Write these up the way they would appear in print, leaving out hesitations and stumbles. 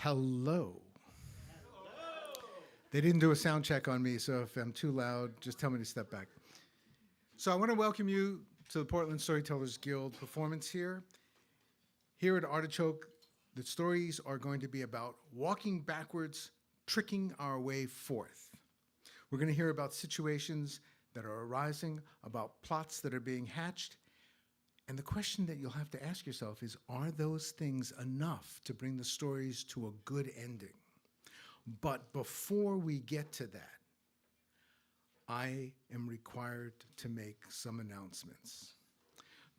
Hello. They didn't do a sound check on me, so if I'm too loud, just tell me to step back. So I want to welcome you to the Portland Storytellers Guild performance here. Here at Artichoke, the stories are going to be about walking backwards, tricking our way forth. We're going to hear about situations that are arising, about plots that are being hatched, and the question that you'll have to ask yourself is, are those things enough to bring the stories to a good ending? But before we get to that, I am required to make some announcements.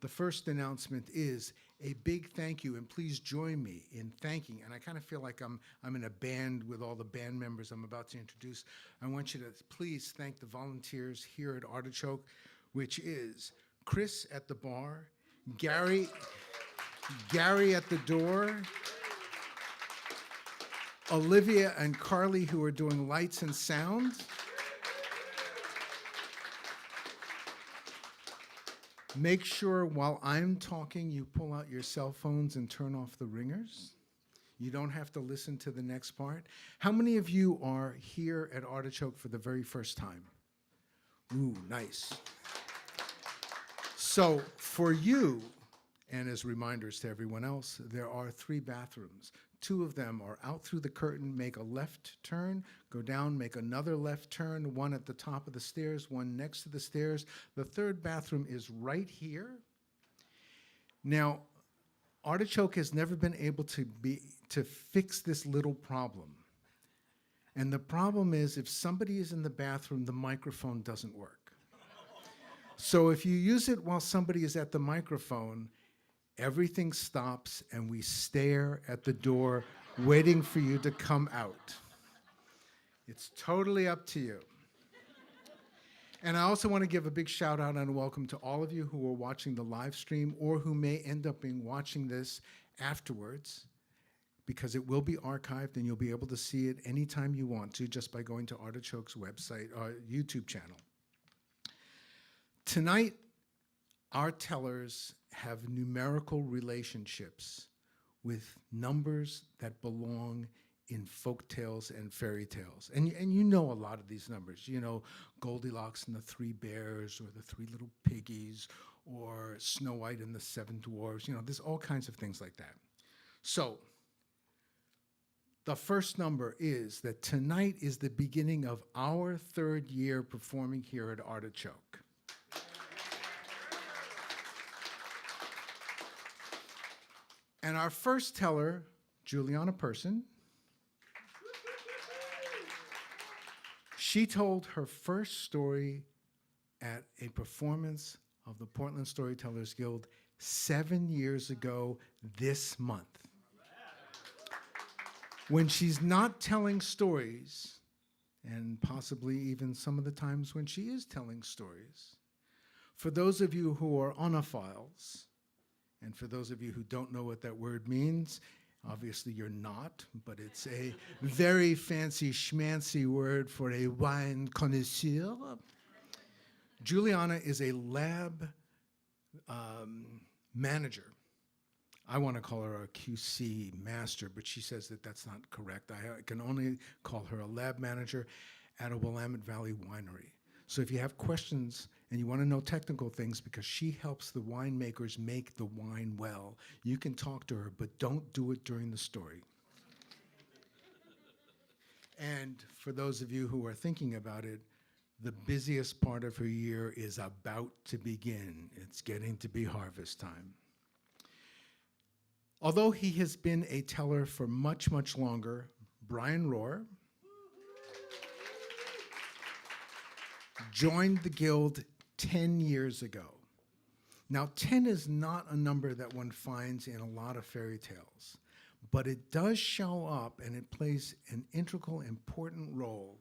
The first announcement is a big thank you, and please join me in thanking, and I kind of feel like I'm in a band with all the band members I'm about to introduce. I want you to please thank the volunteers here at Artichoke, which is Chris at the bar, Gary at the door, Olivia and Carly, who are doing lights and sound. Make sure while I'm talking, you pull out your cell phones and turn off the ringers. You don't have to listen to the next part. How many of you are here at Artichoke for the very first time? Ooh, nice. So for you, and as reminders to everyone else, there are 3 bathrooms. 2 of them are out through the curtain, make a left turn, go down, make another left turn, 1 at the top of the stairs, 1 next to the stairs. The 3rd bathroom is right here. Now, Artichoke has never been able to fix this little problem. And the problem is, if somebody is in the bathroom, the microphone doesn't work. So if you use it while somebody is at the microphone, everything stops and we stare at the door waiting for you to come out. It's totally up to you. And I also want to give a big shout out and welcome to all of you who are watching the live stream or who may end up being watching this afterwards, because it will be archived and you'll be able to see it anytime you want to just by going to Artichoke's website or YouTube channel. Tonight, our tellers have numerical relationships with numbers that belong in folk tales and fairy tales. And you know a lot of these numbers. You know, Goldilocks and the 3 Bears, or the 3 Little Piggies, or Snow White and the 7 Dwarfs. You know, there's all kinds of things like that. So the first number is that tonight is the beginning of our 3rd year performing here at Artichoke. And our first teller, Juliana person, she told her first story at a performance of the Portland Storytellers Guild 7 years ago this month. When she's not telling stories, and possibly even some of the times when she is telling stories, for those of you who are onophiles, and for those of you who don't know what that word means, obviously you're not, but it's a very fancy schmancy word for a wine connoisseur. Juliana is a lab manager. I want to call her a QC master, but she says that that's not correct. I can only call her a lab manager at a Willamette Valley winery. So if you have questions and you want to know technical things, because she helps the winemakers make the wine well, you can talk to her, but don't do it during the story. And for those of you who are thinking about it, the busiest part of her year is about to begin. It's getting to be harvest time. Although he has been a teller for much, much longer, Brian Rohr joined the Guild 10 years ago. Now, 10 is not a number that one finds in a lot of fairy tales, but it does show up and it plays an integral, important role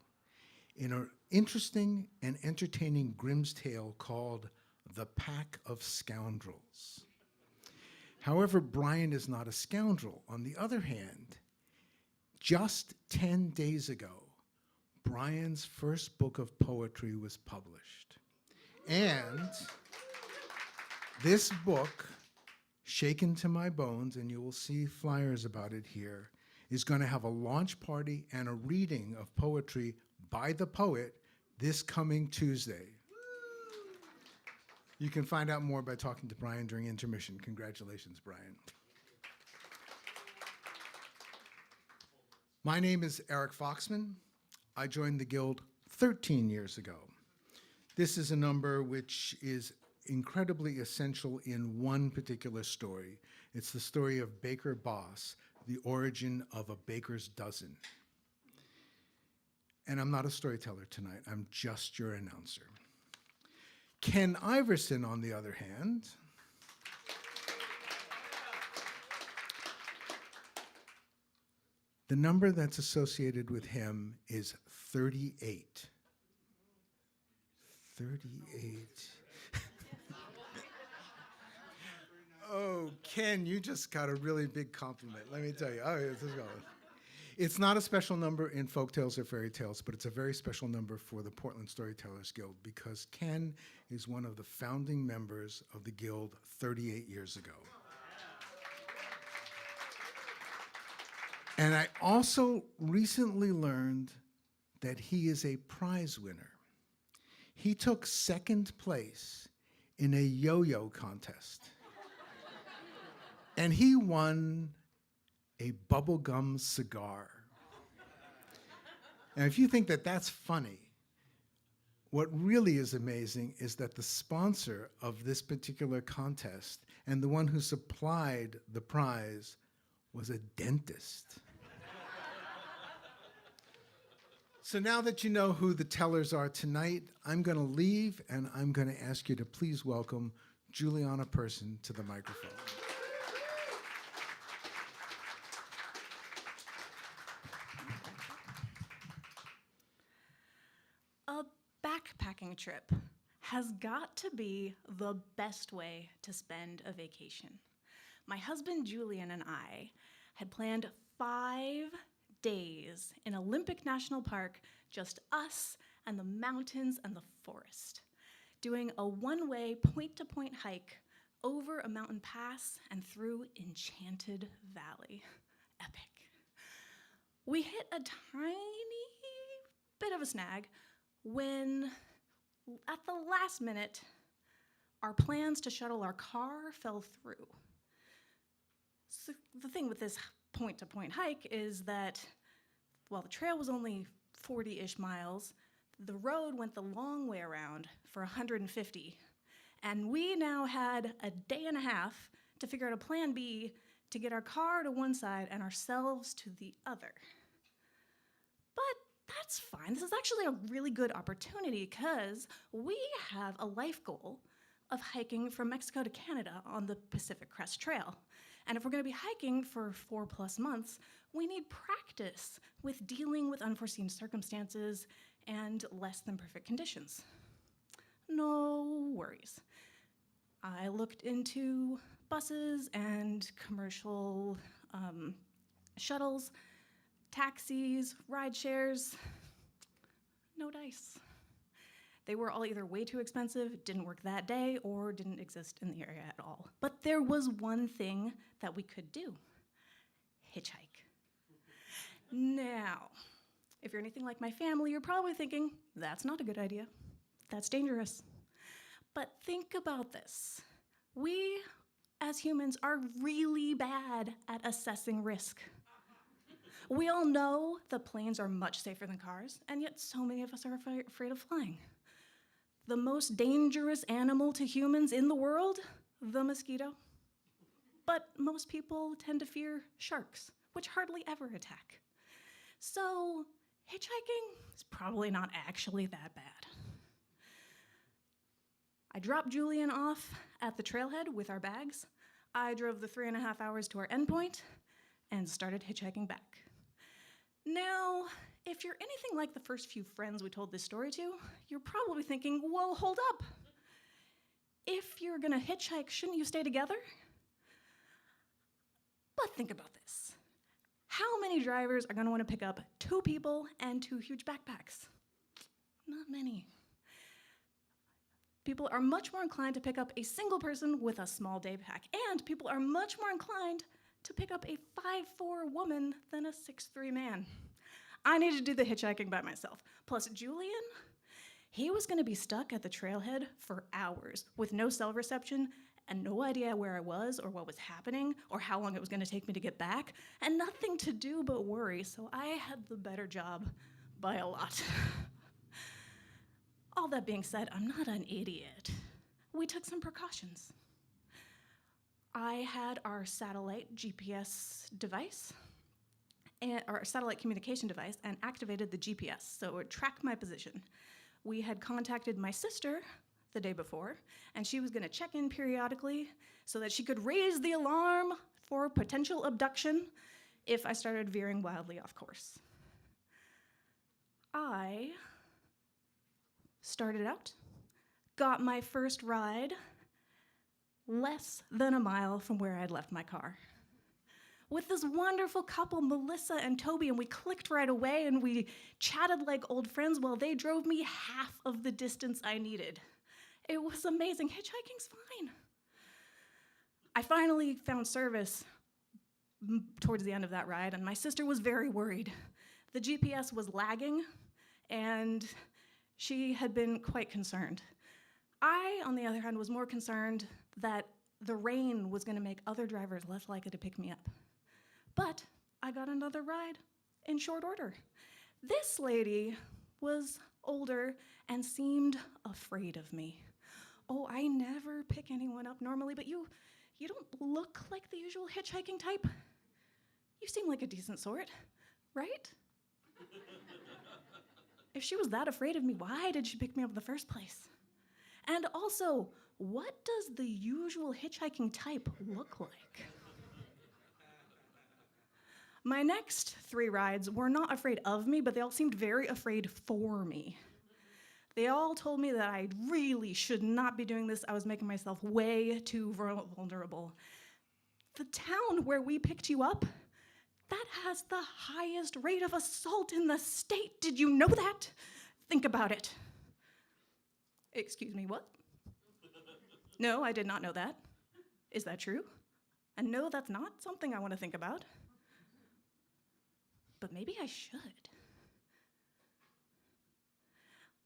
in an interesting and entertaining Grimm's tale called The Pack of Scoundrels. However, Brian is not a scoundrel. On the other hand, just 10 days ago, Brian's first book of poetry was published. And this book, Shaken to My Bones, and you will see flyers about it here, is going to have a launch party and a reading of poetry by the poet this coming Tuesday. You can find out more by talking to Brian during intermission. Congratulations, Brian. My name is Eric Foxman. I joined the Guild 13 years ago. This is a number which is incredibly essential in one particular story. It's the story of Baker Boss, the origin of a baker's dozen. And I'm not a storyteller tonight, I'm just your announcer. Ken Iverson, on the other hand, the number that's associated with him is 38. 38. Oh, Ken, you just got a really big compliment. Let me tell you. Oh, this is going. It's not a special number in folktales or fairy tales, but it's a very special number for the Portland Storytellers Guild because Ken is one of the founding members of the Guild 38 years ago. And I also recently learned that he is a prize winner. He took second place in a yo-yo contest. And he won a bubblegum cigar. And if you think that that's funny, what really is amazing is that the sponsor of this particular contest and the one who supplied the prize was a dentist. So now that you know who the tellers are tonight, I'm going to leave and I'm going to ask you to please welcome Juliana Person to the microphone. A backpacking trip has got to be the best way to spend a vacation. My husband Julian and I had planned 5 days in Olympic National Park, just us and the mountains and the forest, doing a one-way point-to-point hike over a mountain pass and through Enchanted Valley. Epic. We hit a tiny bit of a snag when, at the last minute, our plans to shuttle our car fell through. So the thing with this point-to-point hike is that, while the trail was only 40-ish miles, the road went the long way around for 150, and we now had a day and a half to figure out a plan B to get our car to one side and ourselves to the other. But that's fine. This is actually a really good opportunity because we have a life goal of hiking from Mexico to Canada on the Pacific Crest Trail. And if we're going to be hiking for 4+ months, we need practice with dealing with unforeseen circumstances and less than perfect conditions. No worries. I looked into buses and commercial shuttles, taxis, ride shares. No dice. They were all either way too expensive, didn't work that day, or didn't exist in the area at all. But there was one thing that we could do: hitchhike. Now, if you're anything like my family, you're probably thinking, that's not a good idea. That's dangerous. But think about this. We, as humans, are really bad at assessing risk. We all know that planes are much safer than cars, and yet so many of us are afraid of flying. The most dangerous animal to humans in the world? The mosquito. But most people tend to fear sharks, which hardly ever attack. So hitchhiking is probably not actually that bad. I dropped Julian off at the trailhead with our bags. I drove the 3.5 hours to our endpoint and started hitchhiking back. Now, if you're anything like the first few friends we told this story to, you're probably thinking, whoa, hold up. If you're gonna hitchhike, shouldn't you stay together? But think about this. How many drivers are gonna wanna pick up 2 people and 2 huge backpacks? Not many. People are much more inclined to pick up a single person with a small day pack, and people are much more inclined to pick up a 5'4" woman than a 6'3" man. I needed to do the hitchhiking by myself. Plus, Julian, he was going to be stuck at the trailhead for hours with no cell reception and no idea where I was or what was happening or how long it was going to take me to get back, and nothing to do but worry, so I had the better job by a lot. All that being said, I'm not an idiot. We took some precautions. I had our satellite GPS device, our satellite communication device, and activated the GPS so it would track my position. We had contacted my sister the day before, and she was going to check in periodically so that she could raise the alarm for potential abduction if I started veering wildly off course. I started out, got my first ride less than a mile from where I'd left my car, with this wonderful couple, Melissa and Toby, and we clicked right away and we chatted like old friends while they drove me half of the distance I needed. It was amazing. Hitchhiking's fine. I finally found service towards the end of that ride, and my sister was very worried. The GPS was lagging, and she had been quite concerned. I, on the other hand, was more concerned that the rain was going to make other drivers less likely to pick me up. But I got another ride in short order. This lady was older and seemed afraid of me. Oh, I never pick anyone up normally, but you don't look like the usual hitchhiking type. You seem like a decent sort, right? If she was that afraid of me, why did she pick me up in the first place? And also, what does the usual hitchhiking type look like? My next 3 rides were not afraid of me, but they all seemed very afraid for me. They all told me that I really should not be doing this. I was making myself way too vulnerable. The town where we picked you up, that has the highest rate of assault in the state. Did you know that? Think about it. Excuse me, what? No, I did not know that. Is that true? And no, that's not something I want to think about. But maybe I should.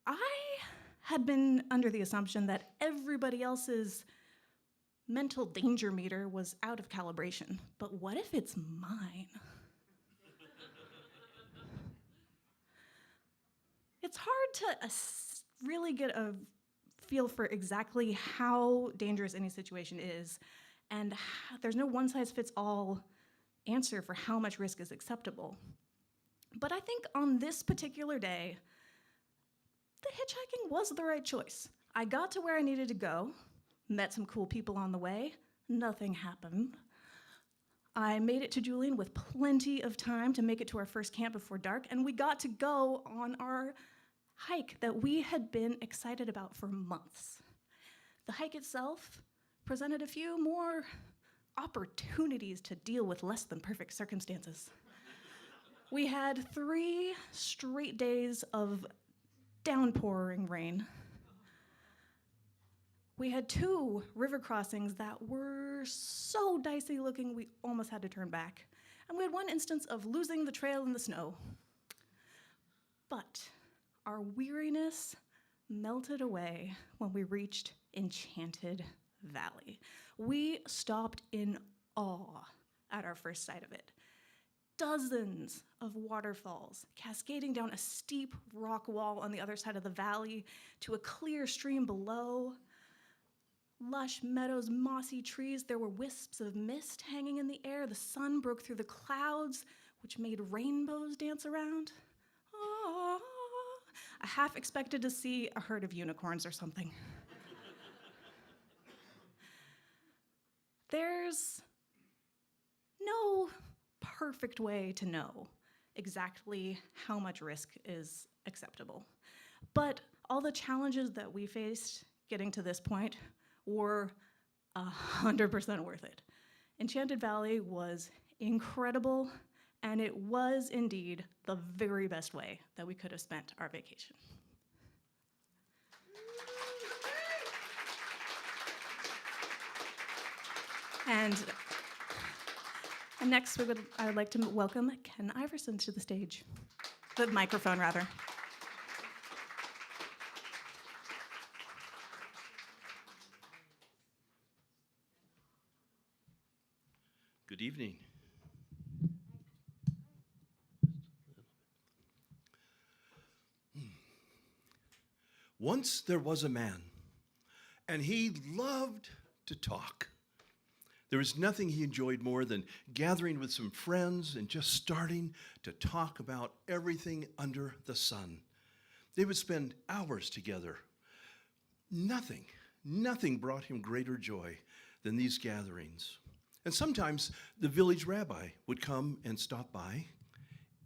I had been under the assumption that everybody else's mental danger meter was out of calibration. But what if it's mine? It's hard to really get a feel for exactly how dangerous any situation is, and there's no one-size-fits-all answer for how much risk is acceptable. But I think on this particular day, the hitchhiking was the right choice. I got to where I needed to go, met some cool people on the way, nothing happened. I made it to Julian with plenty of time to make it to our first camp before dark, and we got to go on our hike that we had been excited about for months. The hike itself presented a few more opportunities to deal with less than perfect circumstances. We had 3 straight days of downpouring rain. We had 2 river crossings that were so dicey looking we almost had to turn back. And we had 1 instance of losing the trail in the snow. But our weariness melted away when we reached Enchanted Valley. We stopped in awe at our first sight of it. Dozens of waterfalls cascading down a steep rock wall on the other side of the valley to a clear stream below. Lush meadows, mossy trees. There were wisps of mist hanging in the air. The sun broke through the clouds, which made rainbows dance around. Ah, I half expected to see a herd of unicorns or something. There's no perfect way to know exactly how much risk is acceptable. But all the challenges that we faced getting to this point were 100% worth it. Enchanted Valley was incredible, and it was indeed the very best way that we could have spent our vacation. And And next, I would like to welcome Ken Iverson to the stage. The microphone, rather. Good evening. Once there was a man, and he loved to talk. There was nothing he enjoyed more than gathering with some friends and just starting to talk about everything under the sun. They would spend hours together. Nothing brought him greater joy than these gatherings. And sometimes the village rabbi would come and stop by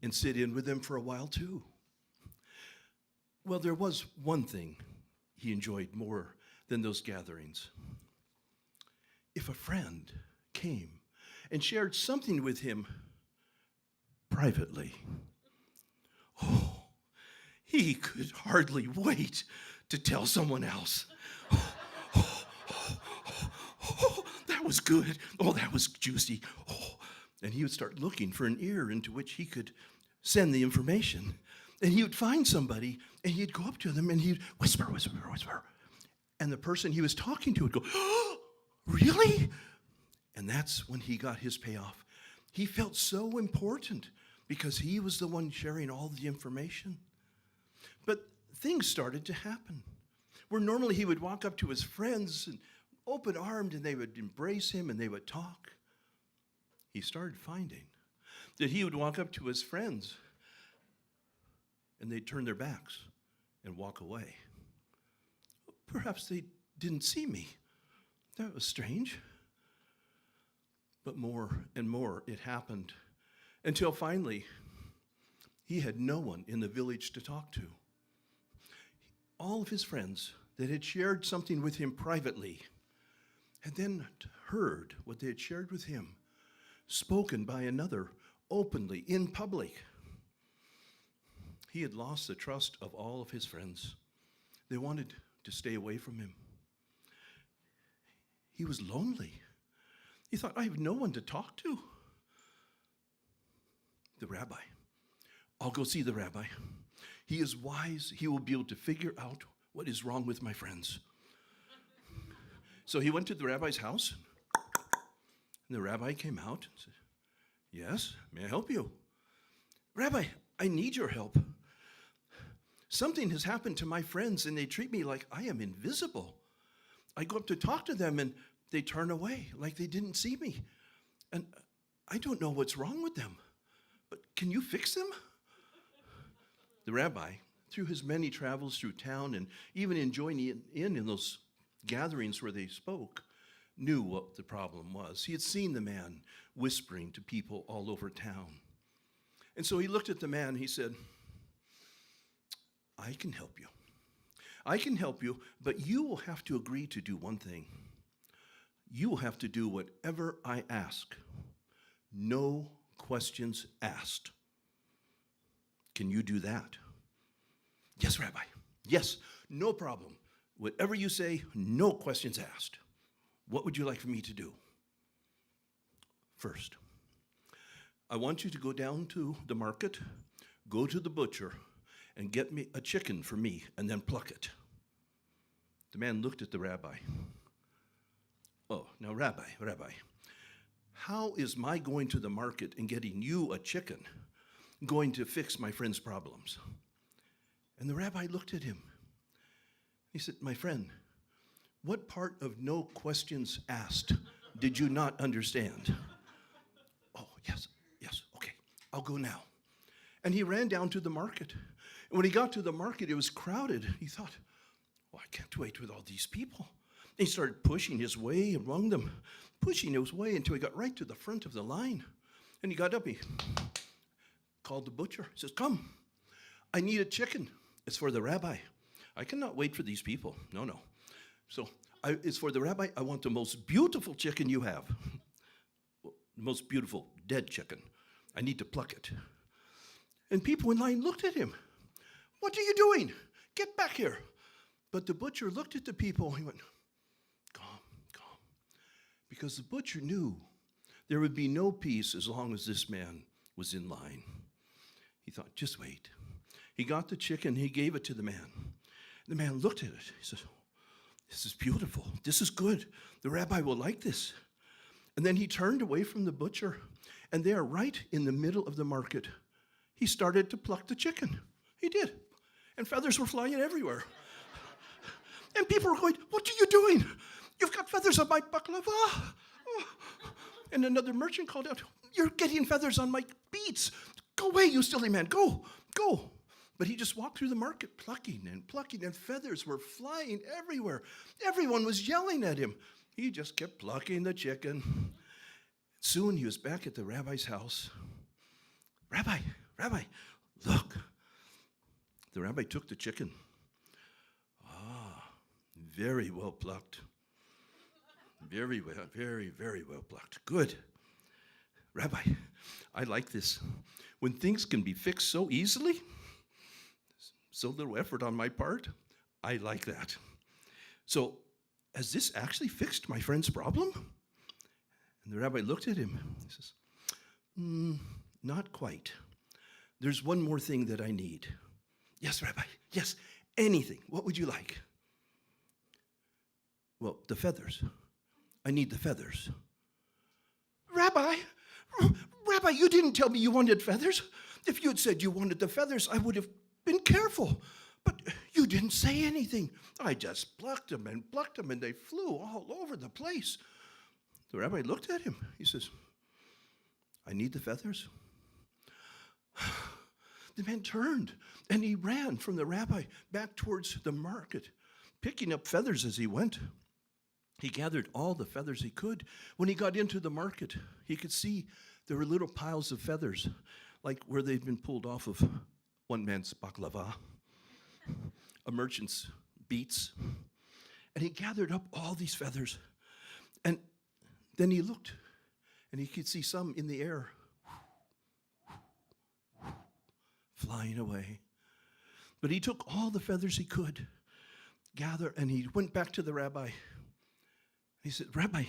and sit in with them for a while too. Well, there was one thing he enjoyed more than those gatherings. If a friend came and shared something with him privately, he could hardly wait to tell someone else. That was good. Oh, that was juicy. And he would start looking for an ear into which he could send the information. And he would find somebody, and he'd go up to them, and he'd whisper, whisper, whisper. And the person he was talking to would go, "Oh, really?" And that's when he got his payoff. He felt so important because he was the one sharing all the information. But things started to happen, where normally he would walk up to his friends and open-armed, and they would embrace him, and they would talk. He started finding that he would walk up to his friends, and they'd turn their backs and walk away. Perhaps they didn't see me. That was strange. But more and more it happened, until finally he had no one in the village to talk to. All of his friends that had shared something with him privately had then heard what they had shared with him, spoken by another openly in public. He had lost the trust of all of his friends. They wanted to stay away from him. He was lonely. He thought, I have no one to talk to. The rabbi. I'll go see the rabbi. He is wise. He will be able to figure out what is wrong with my friends. So he went to the rabbi's house, and the rabbi came out and said, "Yes, may I help you?" "Rabbi, I need your help. Something has happened to my friends, and they treat me like I am invisible. I go up to talk to them, and they turn away like they didn't see me. And I don't know what's wrong with them, but can you fix them?" The rabbi, through his many travels through town and even enjoying in those gatherings where they spoke, knew what the problem was. He had seen the man whispering to people all over town. And so he looked at the man, he said, "I can help you. I can help you, but you will have to agree to do one thing. You will have to do whatever I ask. No questions asked. Can you do that?" "Yes, Rabbi. Yes, no problem. Whatever you say, no questions asked. What would you like for me to do?" "First, I want you to go down to the market, go to the butcher, and get me a chicken for me, and then pluck it." The man looked at the rabbi. "Oh, now, Rabbi, how is my going to the market and getting you a chicken going to fix my friend's problems?" And the rabbi looked at him. He said, "My friend, what part of no questions asked did you not understand?" "Oh, yes, okay, I'll go now." And he ran down to the market. And when he got to the market, it was crowded. He thought, "Well, I can't wait with all these people." And he started pushing his way among them, pushing his way until he got right to the front of the line. And he got up, he called the butcher. He says, "Come, I need a chicken. It's for the rabbi. I cannot wait for these people. No. So it's for the rabbi. I want the most beautiful chicken you have. The most beautiful dead chicken. I need to pluck it." And people in line looked at him. "What are you doing? Get back here." But the butcher looked at the people. He went, calm. Because the butcher knew There would be no peace as long as this man was in line. He thought, just wait. He got the chicken, he gave it to the man. The man looked at it. He says, this is beautiful. This is good. The rabbi will like this. And then he turned away from the butcher, and there, right in the middle of the market, he started to pluck the chicken. He did. And feathers were flying everywhere. And people were going, what are you doing? You've got feathers on my baklava. Oh. And another merchant called out, you're getting feathers on my beets. Go away, you silly man. Go, go. But he just walked through the market plucking, and feathers were flying everywhere. Everyone was yelling at him. He just kept plucking the chicken. Soon he was back at the rabbi's house. Rabbi, look. The rabbi took the chicken. Very well plucked. Very well, very, very well plucked. Good. Rabbi, I like this. When things can be fixed so easily, so little effort on my part, I like that. So, has this actually fixed my friend's problem? And the rabbi looked at him. He says, not quite. There's one more thing that I need. Yes, Rabbi, yes, anything. What would you like? Well, the feathers. I need the feathers. Rabbi, you didn't tell me you wanted feathers. If you had said you wanted the feathers, I would have been careful. But you didn't say anything. I just plucked them, and they flew all over the place. The rabbi looked at him. He says, I need the feathers. The man turned, and he ran from the rabbi back towards the market, picking up feathers as he went. He gathered all the feathers he could. When he got into the market, he could see there were little piles of feathers, like where they'd been pulled off of one man's baklava, a merchant's beets. And he gathered up all these feathers. And then he looked, and he could see some in the air, flying away. But he took all the feathers he could gather, and he went back to the rabbi. He said, Rabbi,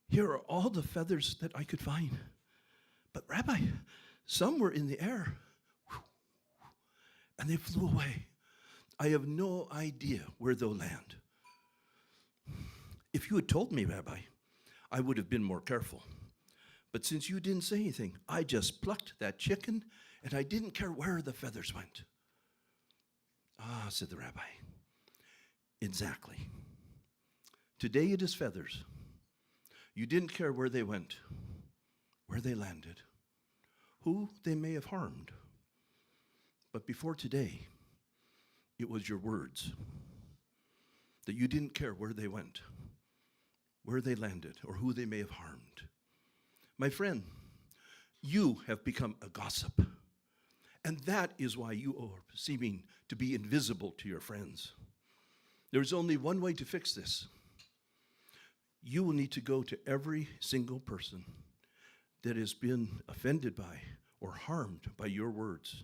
here are all the feathers that I could find. But Rabbi, some were in the air, and they flew away. I have no idea where they'll land. If you had told me, Rabbi, I would have been more careful. But since you didn't say anything, I just plucked that chicken, and I didn't care where the feathers went. Ah, said the rabbi, exactly. Today it is feathers. You didn't care where they went, where they landed, who they may have harmed. But before today, it was your words, that you didn't care where they went, where they landed, or who they may have harmed. My friend, you have become a gossip, and that is why you are seeming to be invisible to your friends. There's only one way to fix this. You will need to go to every single person that has been offended by or harmed by your words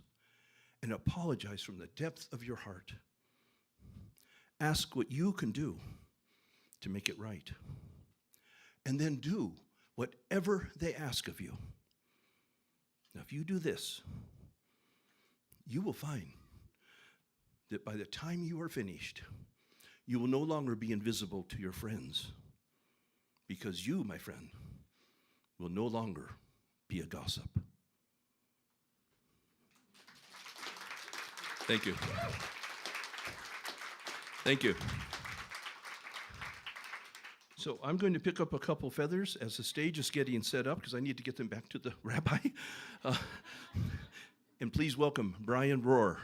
and apologize from the depth of your heart. Ask what you can do to make it right. And then do whatever they ask of you. Now, if you do this, you will find that by the time you are finished, you will no longer be invisible to your friends. Because you, my friend, will no longer be a gossip. Thank you. Thank you. So I'm going to pick up a couple feathers as the stage is getting set up because I need to get them back to the rabbi. And please welcome Brian Rohr.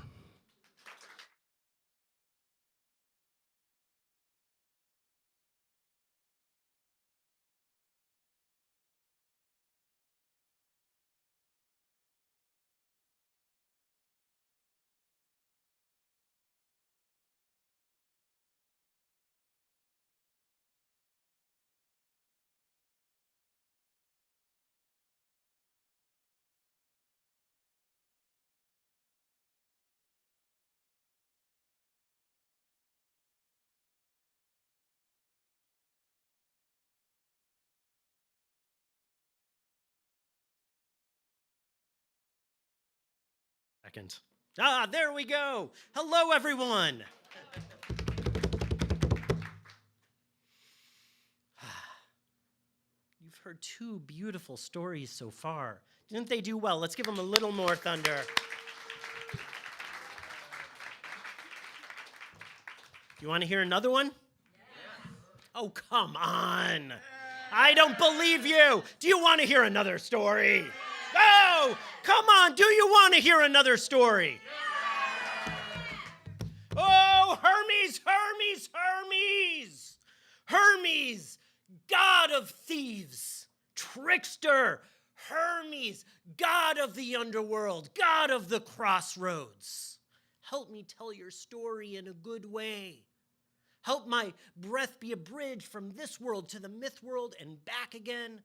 Second. There we go. Hello, everyone. You've heard two beautiful stories so far. Didn't they do well? Let's give them a little more thunder. You want to hear another one? Yes. Oh, come on. I don't believe you. Do you want to hear another story? Oh, come on. Do you want to hear another story? Oh, Hermes, Hermes, Hermes. Hermes, god of thieves, trickster. Hermes, god of the underworld, god of the crossroads. Help me tell your story in a good way. Help my breath be a bridge from this world to the myth world and back again,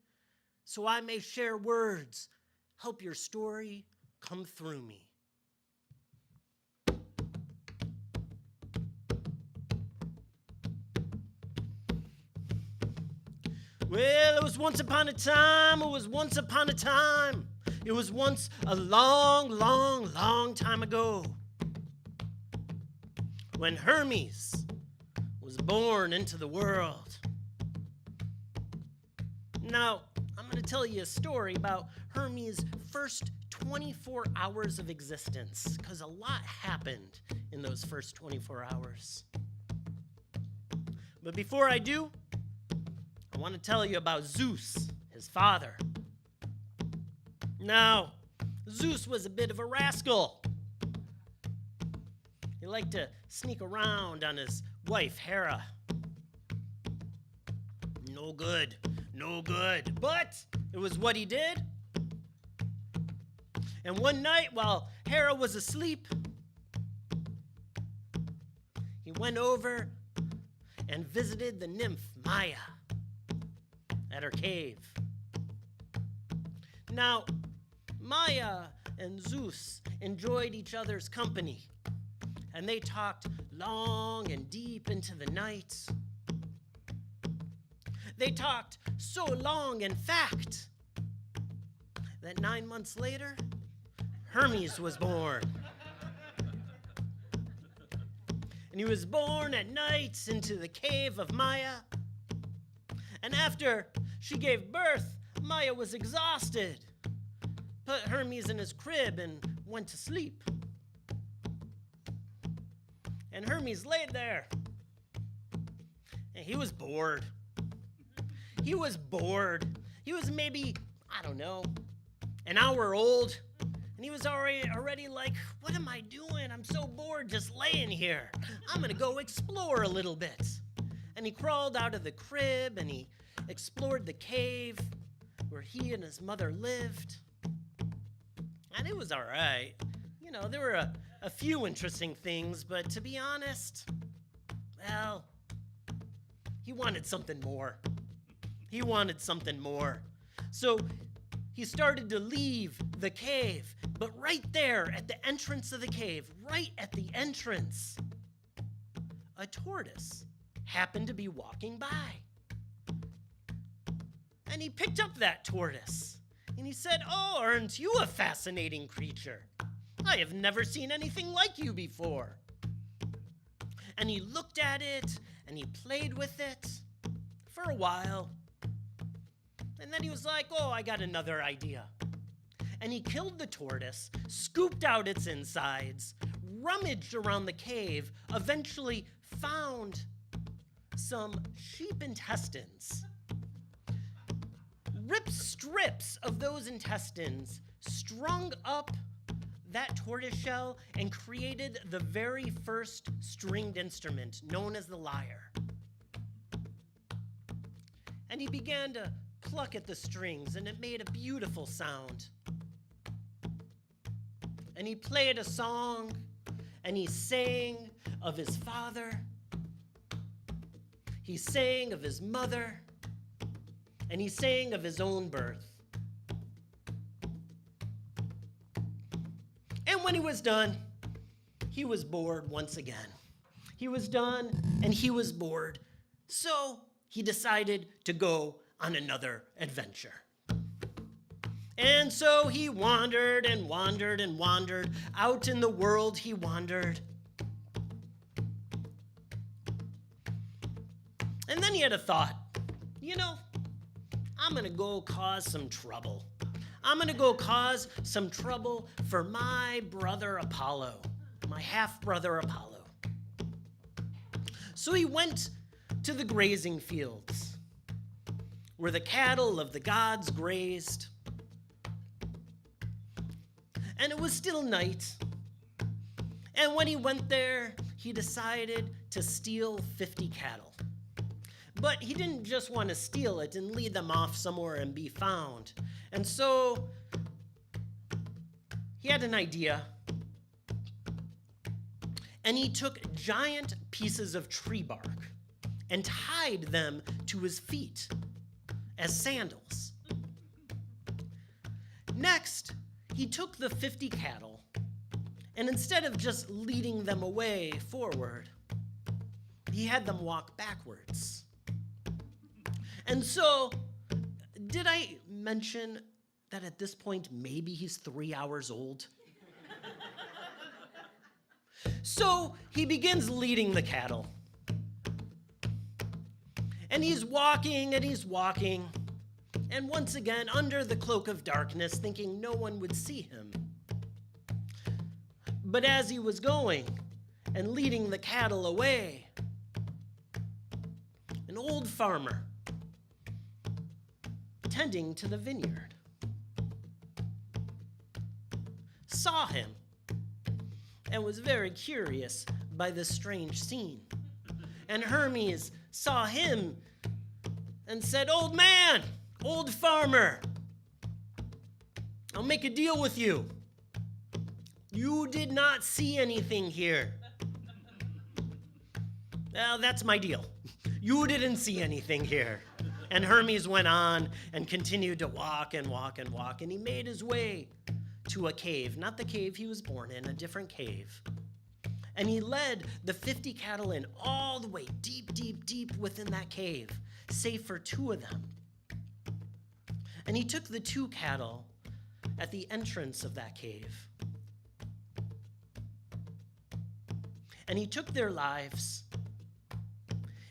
so I may share words. Help your story come through me. Well, it was once upon a time, it was once upon a time. It was once a long, long, long time ago, when Hermes was born into the world. Now, I'm going to tell you a story about Hermes' first 24 hours of existence, because a lot happened in those first 24 hours. But before I do, I want to tell you about Zeus, his father. Now, Zeus was a bit of a rascal. He liked to sneak around on his wife, Hera. No good, no good. But it was what he did. And one night, while Hera was asleep, he went over and visited the nymph Maya at her cave. Now, Maya and Zeus enjoyed each other's company, and they talked long and deep into the night. They talked so long, in fact, that 9 months later, Hermes was born. And he was born at night into the cave of Maya. And after she gave birth, Maya was exhausted, put Hermes in his crib and went to sleep. And Hermes laid there, and he was bored. He was bored. He was maybe, I don't know, an hour old, and he was already like, what am I doing? I'm so bored just laying here. I'm gonna go explore a little bit. And he crawled out of the crib, and he explored the cave where he and his mother lived. And it was all right. You know, there were a few interesting things, but to be honest, well, he wanted something more. He wanted something more. So he started to leave the cave, but right there at the entrance of the cave, right at the entrance, a tortoise happened to be walking by. And he picked up that tortoise, and he said, "Oh, aren't you a fascinating creature? I have never seen anything like you before." And he looked at it, and he played with it for a while. And then he was like, "Oh, I got another idea." And he killed the tortoise, scooped out its insides, rummaged around the cave, eventually found some sheep intestines, ripped strips of those intestines, strung up that tortoise shell, and created the very first stringed instrument known as the lyre. And he began to pluck at the strings, and it made a beautiful sound. And he played a song, and he sang of his father. He sang of his mother, and he sang of his own birth. And when he was done, he was bored once again. He was done, and he was bored. So he decided to go on another adventure. And so he wandered and wandered and wandered. Out in the world he wandered. And then he had a thought. I'm going to go cause some trouble. I'm going to go cause some trouble for my brother Apollo, my half-brother Apollo. So he went to the grazing fields where the cattle of the gods grazed. And it was still night. And when he went there, he decided to steal 50 cattle. But he didn't just want to steal it and lead them off somewhere and be found. And so he had an idea. And he took giant pieces of tree bark and tied them to his feet as sandals. Next, he took the 50 cattle, and instead of just leading them away forward, he had them walk backwards. And so, did I mention that at this point, maybe he's 3 hours old? So, he begins leading the cattle. And he's walking and he's walking. And once again, under the cloak of darkness, thinking no one would see him. But as he was going and leading the cattle away, an old farmer tending to the vineyard saw him and was very curious by this strange scene. And Hermes saw him and said, "Old man, old farmer, I'll make a deal with you. You did not see anything here." "Well, that's my deal. You didn't see anything here." And Hermes went on and continued to walk and walk and walk, and he made his way to a cave, not the cave he was born in, a different cave. And he led the 50 cattle in all the way deep, deep, deep within that cave, save for 2 of them. And he took the 2 cattle at the entrance of that cave. And he took their lives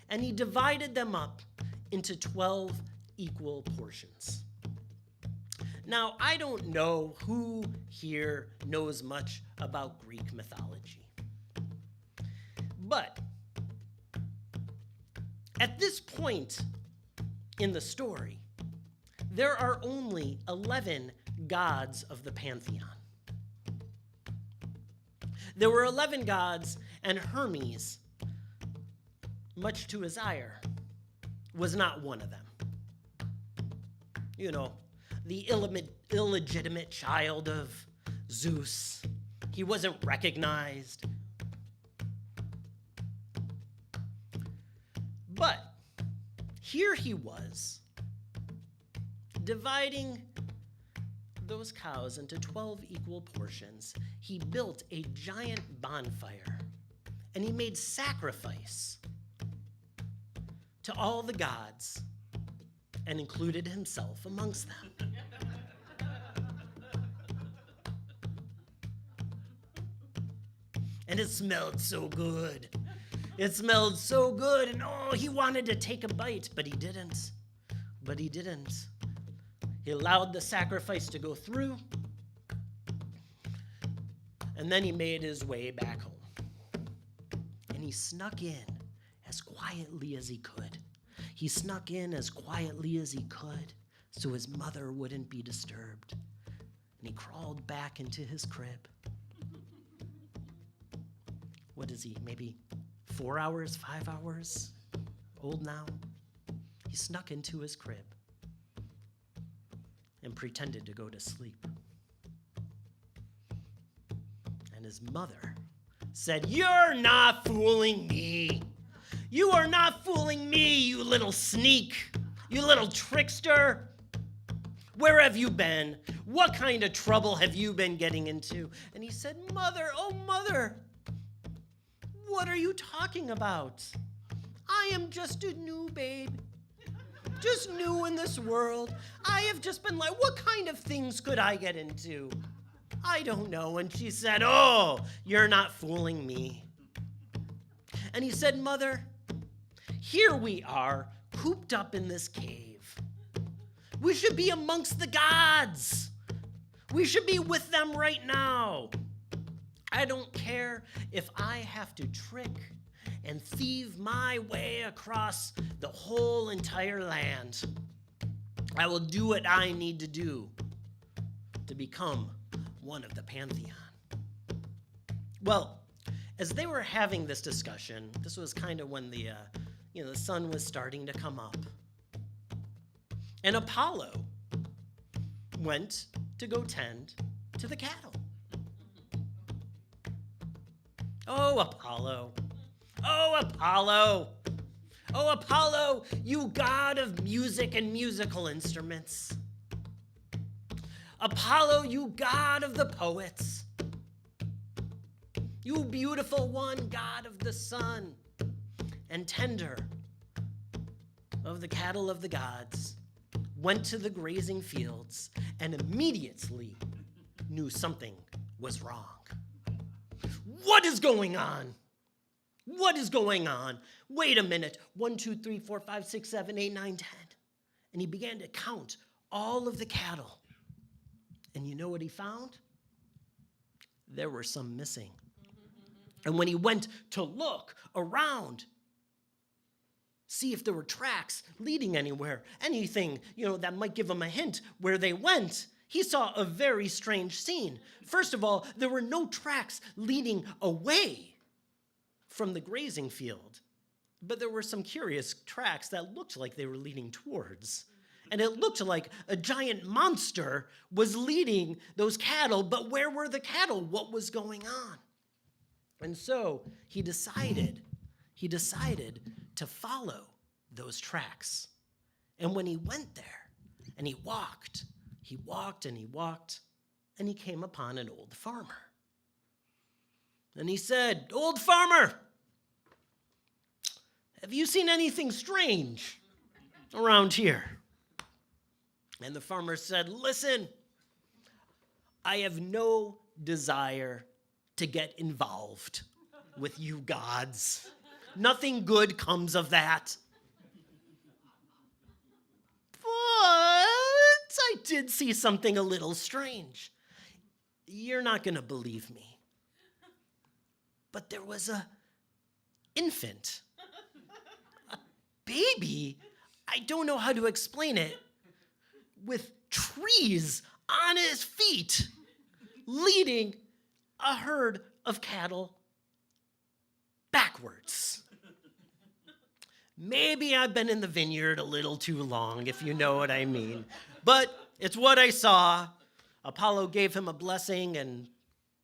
and he divided them up into 12 equal portions. Now, I don't know who here knows much about Greek mythology. But at this point in the story, there are only 11 gods of the pantheon. There were 11 gods, and Hermes, much to his ire, was not one of them. The illegitimate child of Zeus. He wasn't recognized. But here he was, dividing those cows into 12 equal portions. He built a giant bonfire, and he made sacrifice to all the gods and included himself amongst them. And it smelled so good. It smelled so good, and he wanted to take a bite, but he didn't. He allowed the sacrifice to go through, and then he made his way back home. And he snuck in as quietly as he could. He snuck in as quietly as he could so his mother wouldn't be disturbed. And he crawled back into his crib. What is he, maybe 4 hours, 5 hours old now? He snuck into his crib and pretended to go to sleep. And his mother said, "You're not fooling me. You are not fooling me, you little sneak, you little trickster. Where have you been? What kind of trouble have you been getting into?" And he said, "Mother, oh mother, what are you talking about? I am just a new babe. Just new in this world. I have just been like, what kind of things could I get into? I don't know. And she said, oh, you're not fooling me. And he said, Mother, here we are, cooped up in this cave. We should be amongst the gods. We should be with them right now. I don't care if I have to trick and thieve my way across the whole entire land. I will do what I need to do to become one of the pantheon. Well, as they were having this discussion, this was kind of when the sun was starting to come up. And Apollo went to go tend to the cattle. Oh, Apollo. Oh, Apollo. Oh, Apollo, you god of music and musical instruments. Apollo, you god of the poets. You beautiful one, god of the sun, and tender of the cattle of the gods, went to the grazing fields and immediately knew something was wrong. What is going on? What is going on? Wait a minute. 1, 2, 3, 4, 5, 6, 7, 8, 9, 10. And he began to count all of the cattle. And you know what he found? There were some missing. And when he went to look around, see if there were tracks leading anywhere, anything, that might give him a hint where they went, he saw a very strange scene. First of all, there were no tracks leading away from the grazing field, but there were some curious tracks that looked like they were leading towards. And it looked like a giant monster was leading those cattle, but where were the cattle? What was going on? And so he decided to follow those tracks. And when he went there and he walked, and he came upon an old farmer. And he said, "Old farmer, have you seen anything strange around here?" And the farmer said, "Listen, I have no desire to get involved with you gods. Nothing good comes of that. But I did see something a little strange. You're not going to believe me. But there was a infant, a baby, I don't know how to explain it, with trees on his feet, leading a herd of cattle backwards. Maybe I've been in the vineyard a little too long, if you know what I mean. But it's what I saw. Apollo gave him a blessing, and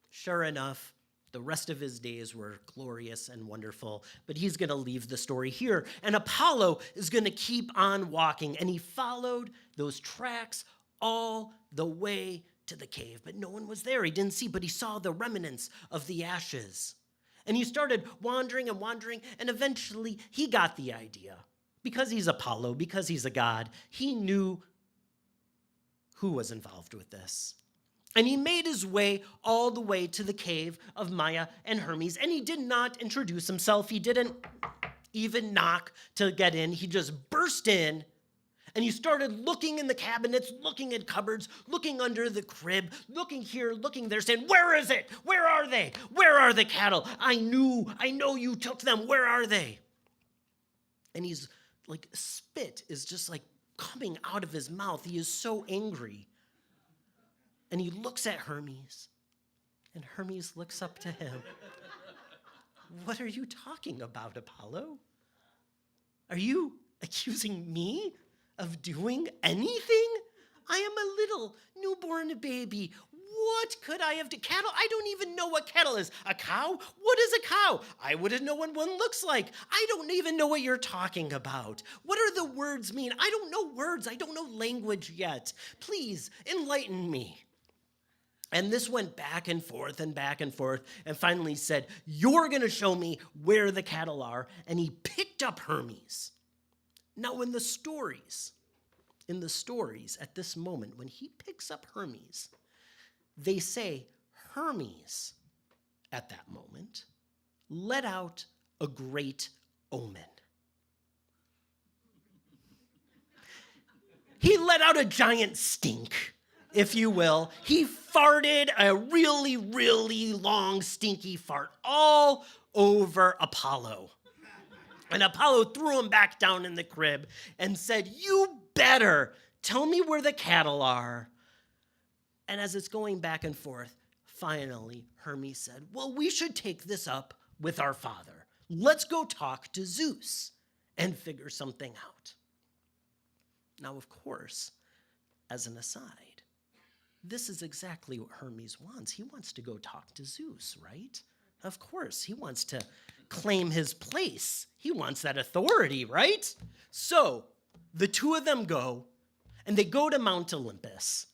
sure enough, the rest of his days were glorious and wonderful. But he's going to leave the story here. And Apollo is going to keep on walking. And he followed those tracks all the way to the cave. But no one was there. He didn't see, but he saw the remnants of the ashes. And he started wandering and wandering. And eventually he got the idea. Because he's Apollo, because he's a god, he knew who was involved with this. And he made his way all the way to the cave of Maya and Hermes, and he did not introduce himself. He didn't even knock to get in. He just burst in, and he started looking in the cabinets, looking at cupboards, looking under the crib, looking here, looking there, saying, "Where is it? Where are they? Where are the cattle? I know you took them. Where are they?" And he's like, spit is just like coming out of his mouth. He is so angry. And he looks at Hermes, and Hermes looks up to him. "What are you talking about, Apollo? Are you accusing me of doing anything? I am a little newborn baby. What could I have done? Cattle? I don't even know what cattle is. A cow? What is a cow? I wouldn't know what one looks like. I don't even know what you're talking about. What do the words mean? I don't know words. I don't know language yet. Please enlighten me." And this went back and forth, and finally said, "You're going to show me where the cattle are." And he picked up Hermes. Now in the stories, at this moment, when he picks up Hermes, they say Hermes, at that moment, let out a great omen. He let out a giant stink, if you will. He farted a really, really long, stinky fart all over Apollo. And Apollo threw him back down in the crib and said, "You better tell me where the cattle are." And as it's going back and forth, finally, Hermes said, "Well, we should take this up with our father. Let's go talk to Zeus and figure something out." Now, of course, as an aside, this is exactly what Hermes wants. He wants to go talk to Zeus, right? Of course, he wants to claim his place. He wants that authority, right? So the two of them go, and they go to Mount Olympus,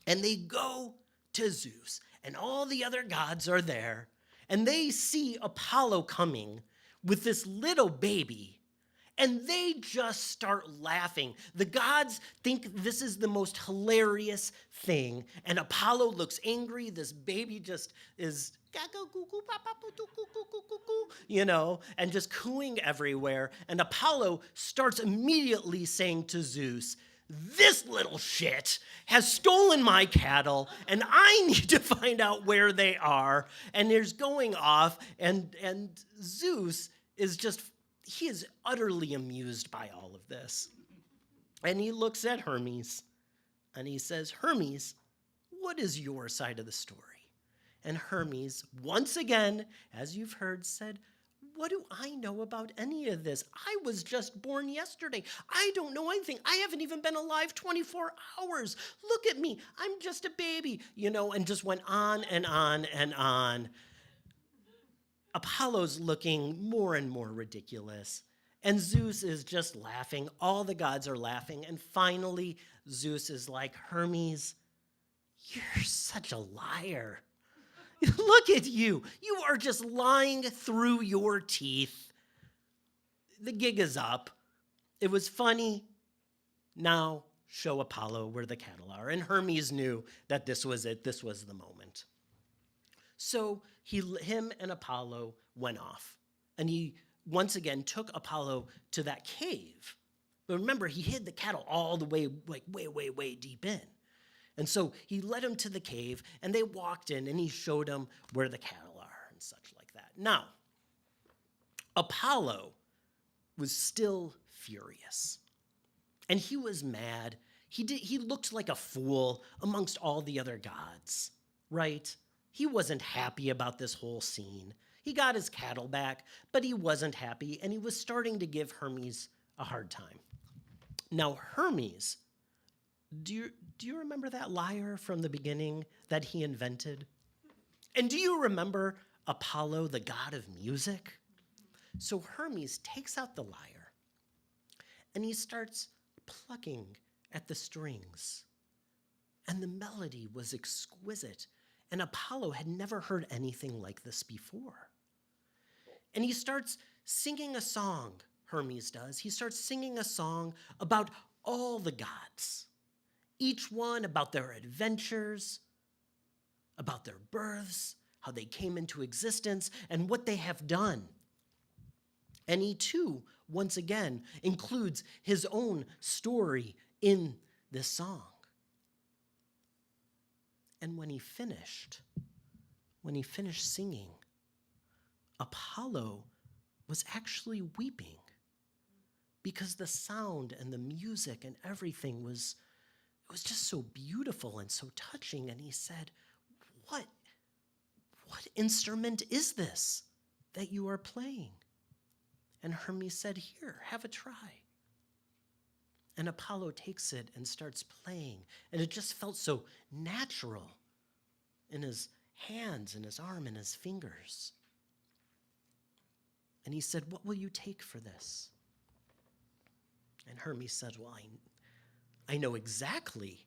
and they go to Zeus, and all the other gods are there, and they see Apollo coming with this little baby, and they just start laughing. The gods think this is the most hilarious thing, and Apollo looks angry. This baby just is, you know, and just cooing everywhere. And Apollo starts immediately saying to Zeus, "This little shit has stolen my cattle, and I need to find out where they are." And there's going off, and Zeus is just, he is utterly amused by all of this. And he looks at Hermes, and he says, "Hermes, what is your side of the story?" And Hermes, once again, as you've heard, said, "What do I know about any of this? I was just born yesterday. I don't know anything. I haven't even been alive 24 hours. Look at me. I'm just a baby," you know, and just went on and on and on. Apollo's looking more and more ridiculous, and Zeus is just laughing. All the gods are laughing, and finally, Zeus is like, "Hermes, you're such a liar. Look at you. You are just lying through your teeth. The gig is up. It was funny. Now show Apollo where the cattle are." And Hermes knew that this was it. This was the moment. So him and Apollo went off. And he once again took Apollo to that cave. But remember, he hid the cattle all the way, like way deep in. And so he led him to the cave, and they walked in, and he showed them where the cattle are and such like that. Now, Apollo was still furious, and he was mad. He looked like a fool amongst all the other gods, right? He wasn't happy about this whole scene. He got his cattle back, but he wasn't happy, and he was starting to give Hermes a hard time. Now, Hermes, do you remember that lyre from the beginning that he invented? And do you remember Apollo, the god of music? So Hermes takes out the lyre, and he starts plucking at the strings. And the melody was exquisite, and Apollo had never heard anything like this before. And he starts singing a song, Hermes does. He starts singing a song about all the gods, each one about their adventures, about their births, how they came into existence, and what they have done. And he too, once again, includes his own story in this song. And when he finished singing, Apollo was actually weeping because the sound and the music and everything was just so beautiful and so touching. And he said, what instrument is this that you are playing? And Hermes said, "Here, have a try." And Apollo takes it and starts playing, and it just felt so natural in his hands and his arm and his fingers. And he said, "What will you take for this?" And Hermes said, "Well, I know exactly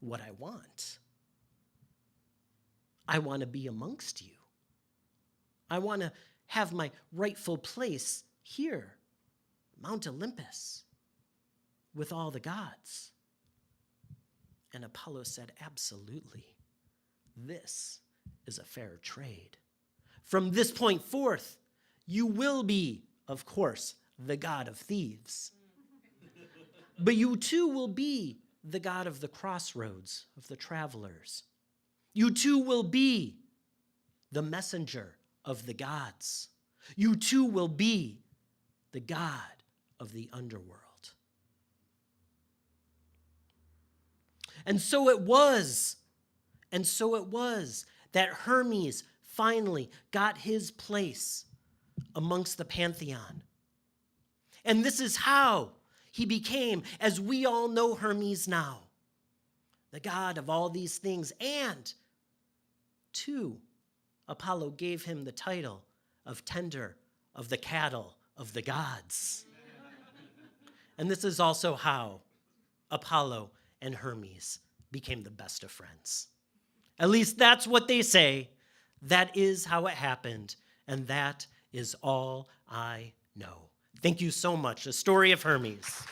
what I want. I want to be amongst you. I want to have my rightful place here. Mount Olympus with all the gods? And Apollo said, absolutely. This is a fair trade. From this point forth, you will be, of course, the god of thieves. But you too will be the god of the crossroads, of the travelers. You too will be the messenger of the gods. You too will be the god of the underworld. And so it was that Hermes finally got his place amongst the pantheon. And this is how he became, as we all know Hermes now, the god of all these things. And two, Apollo gave him the title of tender of the cattle of the gods. And this is also how Apollo and Hermes became the best of friends. At least that's what they say. That is how it happened, and that is all I know. Thank you so much. The story of Hermes.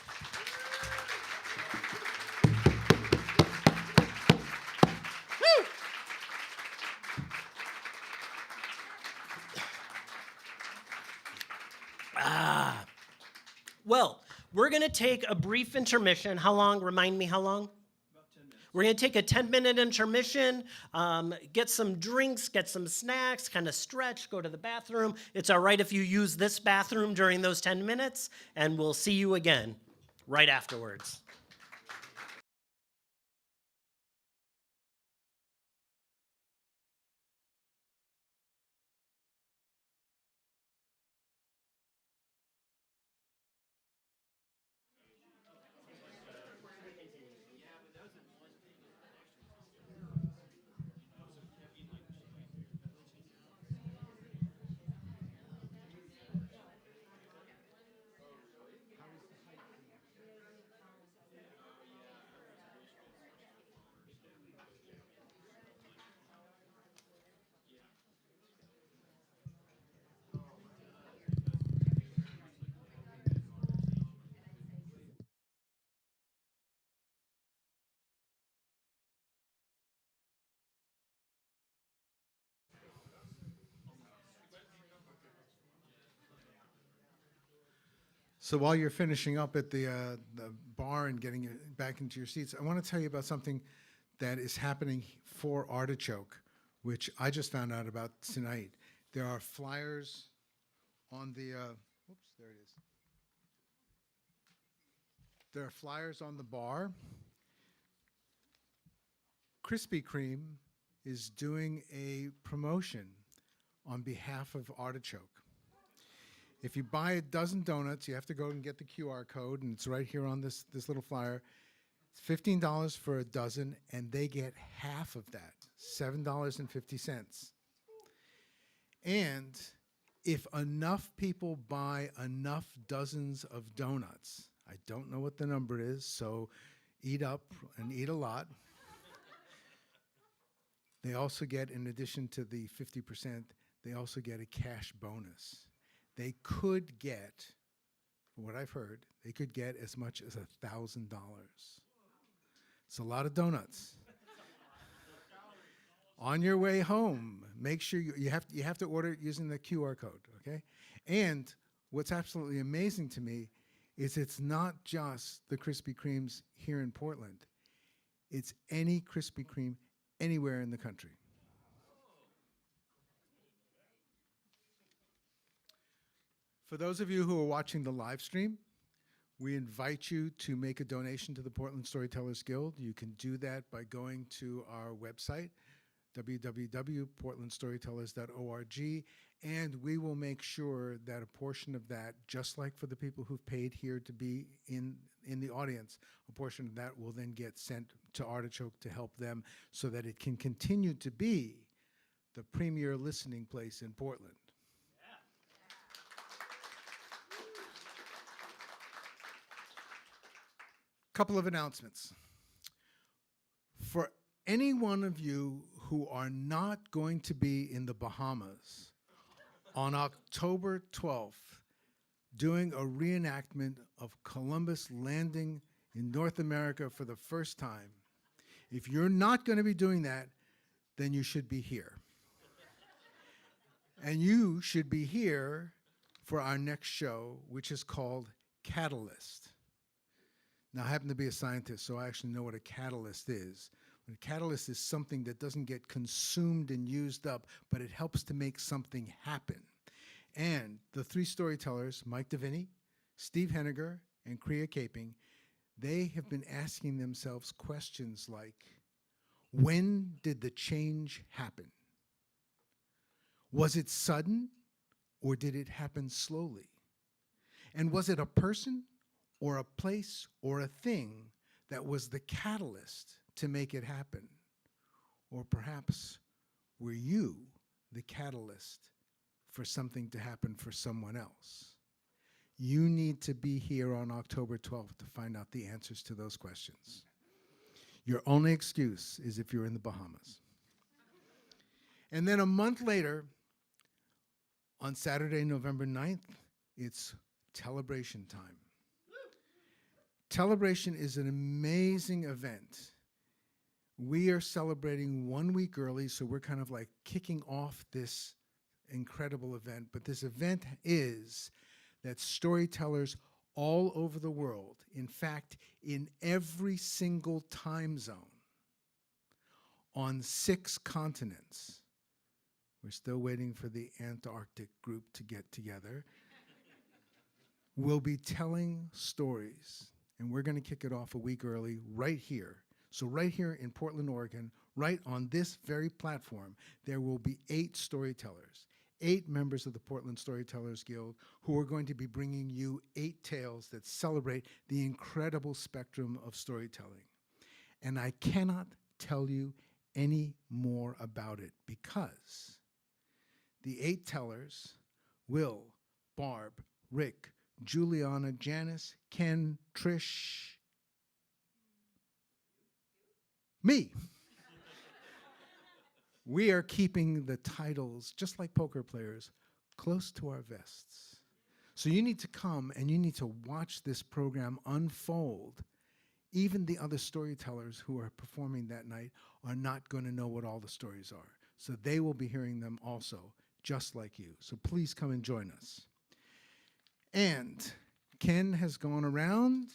Well, we're going to take a brief intermission. How long? Remind me how long? About 10 minutes. We're going to take a 10-minute intermission, get some drinks, get some snacks, kind of stretch, go to the bathroom. It's all right if you use this bathroom during those 10 minutes, and we'll see you again right afterwards. So while you're finishing up at the bar and getting back into your seats, I want to tell you about something that is happening for Artichoke, which I just found out about tonight. There are flyers on the, oops, there it is. There are flyers on the bar. Krispy Kreme is doing a promotion on behalf of Artichoke. If you buy a dozen donuts, you have to go and get the QR code, and it's right here on this little flyer. It's $15 for a dozen, and they get half of that, $7.50. And if enough people buy enough dozens of donuts, I don't know what the number is, so eat up and eat a lot. They also get, in addition to the 50%, they also get a cash bonus. They could get, from what I've heard, they could get as much as $1,000. It's a lot of donuts. On your way home, make sure you have to order it using the QR code, okay? And what's absolutely amazing to me is it's not just the Krispy Kremes here in Portland. It's any Krispy Kreme anywhere in the country. For those of you who are watching the live stream, we invite you to make a donation to the Portland Storytellers Guild. You can do that by going to our website, www.portlandstorytellers.org, and we will make sure that a portion of that, just like for the people who've paid here to be in the audience, a portion of that will then get sent to Artichoke to help them so that it can continue to be the premier listening place in Portland. Couple of announcements. For any one of you who are not going to be in the Bahamas on October 12th, doing a reenactment of Columbus landing in North America for the first time. If you're not going to be doing that, then you should be here. And you should be here for our next show, which is called Catalyst. Now, I happen to be a scientist, so I actually know what a catalyst is. A catalyst is something that doesn't get consumed and used up, but it helps to make something happen. And the three storytellers, Mike DeVinny, Steve Henniger, and Kriya Caping, they have been asking themselves questions like, when did the change happen? Was it sudden, or did it happen slowly? And was it a person, or a place, or a thing that was the catalyst to make it happen? Or perhaps were you the catalyst for something to happen for someone else? You need to be here on October 12th to find out the answers to those questions. Your only excuse is if you're in the Bahamas. And then a month later, on Saturday, November 9th, it's Telebration time. Telebration is an amazing event. We are celebrating 1 week early, so we're kind of like kicking off this incredible event. But this event is that storytellers all over the world, in fact, in every single time zone, on 6 continents, we're still waiting for the Antarctic group to get together, will be telling stories. And we're going to kick it off a week early right here. So right here in Portland, Oregon, right on this very platform, there will be 8 storytellers, 8 members of the Portland Storytellers Guild, who are going to be bringing you 8 tales that celebrate the incredible spectrum of storytelling. And I cannot tell you any more about it because the 8 tellers, Will, Barb, Rick, Juliana, Janice, Ken, Trish, me. We are keeping the titles, just like poker players, close to our vests. So you need to come and you need to watch this program unfold. Even the other storytellers who are performing that night are not going to know what all the stories are. So they will be hearing them also, just like you. So please come and join us. And Ken has gone around.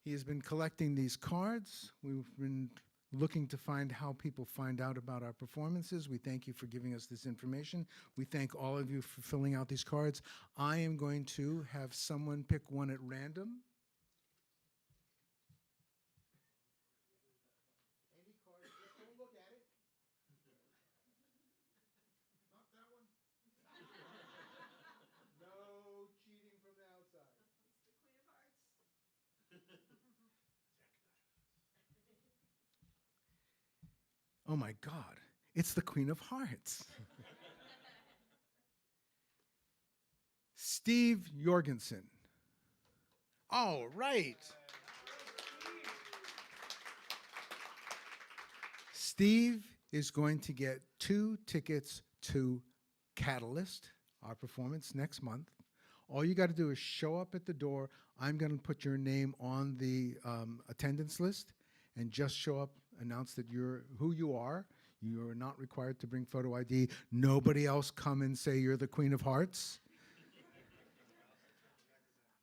He has been collecting these cards. We've been looking to find how people find out about our performances. We thank you for giving us this information. We thank all of you for filling out these cards. I am going to have someone pick one at random. Any card, just don't look at it. Not that one. No cheating from the outside. Oh my God, it's the Queen of Hearts. Steve Jorgensen. All right. Steve is going to get 2 tickets to Catalyst, our performance next month. All you got to do is show up at the door. I'm going to put your name on the attendance list and just show up, announce that you're who you are. You are not required to bring photo ID. Nobody else come and say you're the Queen of Hearts.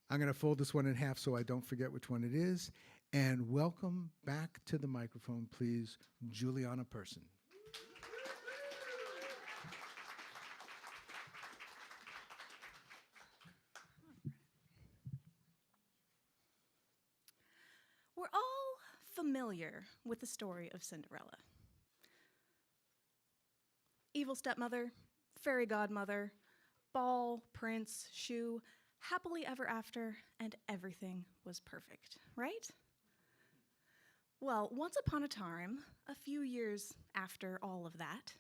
I'm going to fold this one in half so I don't forget which one it is. And welcome back to the microphone, please, Juliana Person. We're all familiar with the story of Cinderella. Evil stepmother, fairy godmother, ball, prince, shoe, happily ever after, and everything was perfect, right? Well, once upon a time, a few years after all of that,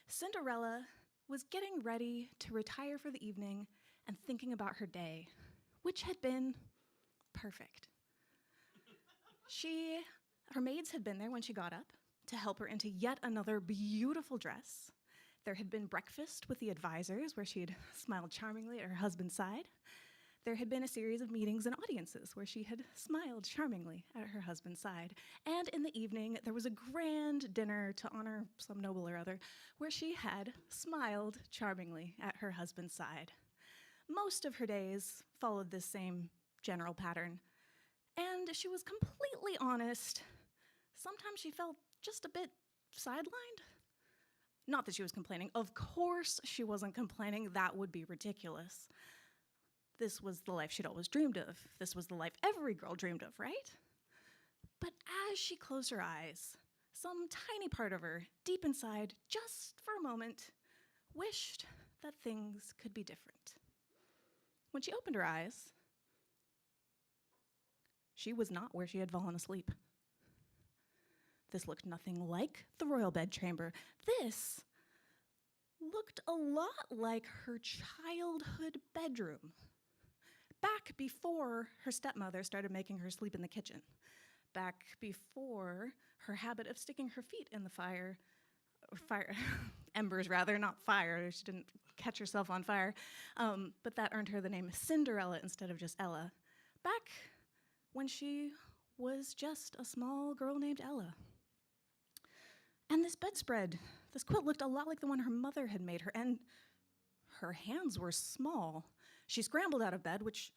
Cinderella was getting ready to retire for the evening and thinking about her day, which had been perfect. Her maids had been there when she got up to help her into yet another beautiful dress. There had been breakfast with the advisors, where she had smiled charmingly at her husband's side. There had been a series of meetings and audiences where she had smiled charmingly at her husband's side. And in the evening, there was a grand dinner to honor some noble or other, where she had smiled charmingly at her husband's side. Most of her days followed this same general pattern. And she was completely honest. Sometimes she felt just a bit sidelined. Not that she was complaining. Of course she wasn't complaining. That would be ridiculous. This was the life she'd always dreamed of. This was the life every girl dreamed of, right? But as she closed her eyes, some tiny part of her, deep inside, just for a moment, wished that things could be different. When she opened her eyes, she was not where she had fallen asleep. This looked nothing like the royal bedchamber. This looked a lot like her childhood bedroom. Back before her stepmother started making her sleep in the kitchen. Back before her habit of sticking her feet in the fire, embers rather, not fire. She didn't catch herself on fire. But that earned her the name Cinderella instead of just Ella. Back when she was just a small girl named Ella. And this bedspread, this quilt looked a lot like the one her mother had made her, and her hands were small. She scrambled out of bed, which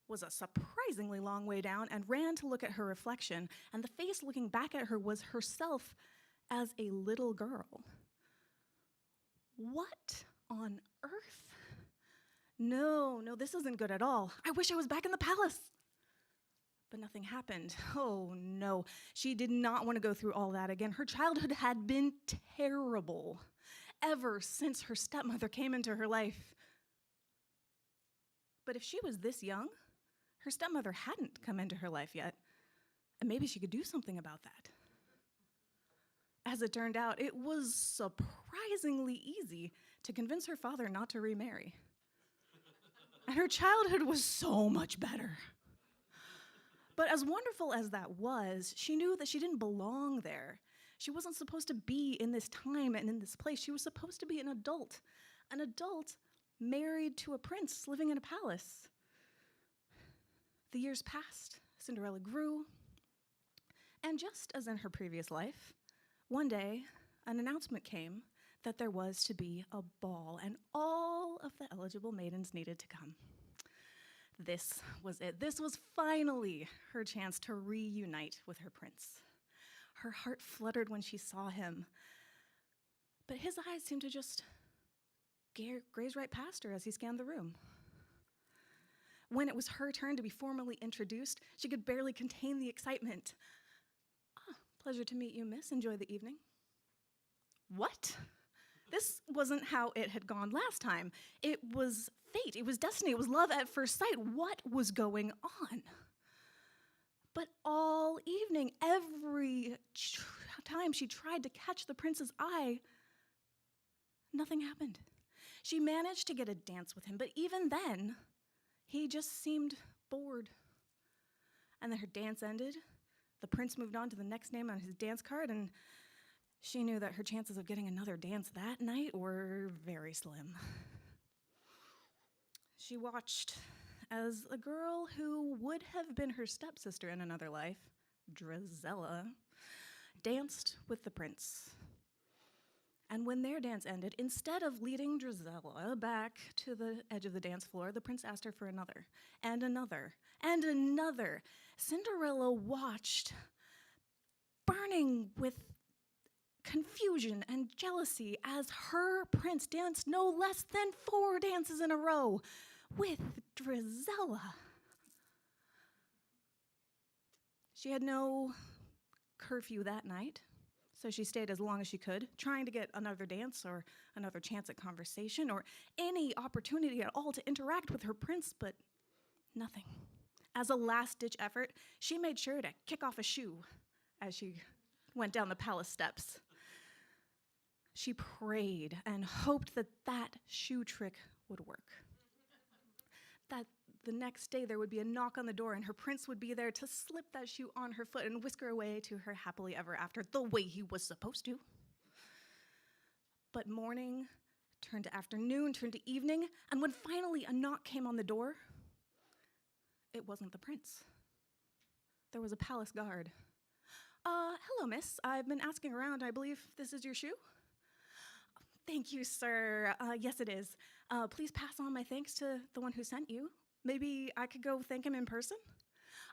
was a surprisingly long way down, and ran to look at her reflection, and the face looking back at her was herself as a little girl. What on earth? No, this isn't good at all. I wish I was back in the palace. But nothing happened. Oh no, she did not want to go through all that again. Her childhood had been terrible ever since her stepmother came into her life. But if she was this young, her stepmother hadn't come into her life yet, and maybe she could do something about that. As it turned out, it was surprisingly easy to convince her father not to remarry. And her childhood was so much better. But as wonderful as that was, she knew that she didn't belong there. She wasn't supposed to be in this time and in this place. She was supposed to be an adult married to a prince living in a palace. The years passed, Cinderella grew, and just as in her previous life, one day an announcement came that there was to be a ball, and all of the eligible maidens needed to come. This was it. This was finally her chance to reunite with her prince. Her heart fluttered when she saw him, but his eyes seemed to just graze right past her as he scanned the room. When it was her turn to be formally introduced, she could barely contain the excitement. Pleasure to meet you, miss. Enjoy the evening. What? This wasn't how it had gone last time. It was fate. It was destiny. It was love at first sight. What was going on? But all evening, every time she tried to catch the prince's eye, nothing happened. She managed to get a dance with him, but even then, he just seemed bored. And then her dance ended. The prince moved on to the next name on his dance card, and she knew that her chances of getting another dance that night were very slim. She watched as a girl who would have been her stepsister in another life, Drizella, danced with the prince. And when their dance ended, instead of leading Drizella back to the edge of the dance floor, the prince asked her for another, and another, and another. Cinderella watched, burning with confusion and jealousy, as her prince danced no less than 4 dances in a row with Drizella. She had no curfew that night, so she stayed as long as she could, trying to get another dance or another chance at conversation or any opportunity at all to interact with her prince, but nothing. As a last-ditch effort, she made sure to kick off a shoe as she went down the palace steps. She prayed and hoped that that shoe trick would work. That the next day there would be a knock on the door and her prince would be there to slip that shoe on her foot and whisk her away to her happily ever after, the way he was supposed to. But morning turned to afternoon, turned to evening, and when finally a knock came on the door, it wasn't the prince. There was a palace guard. Hello, miss. I've been asking around. I believe this is your shoe? Thank you, sir. Yes, it is. Please pass on my thanks to the one who sent you. Maybe I could go thank him in person?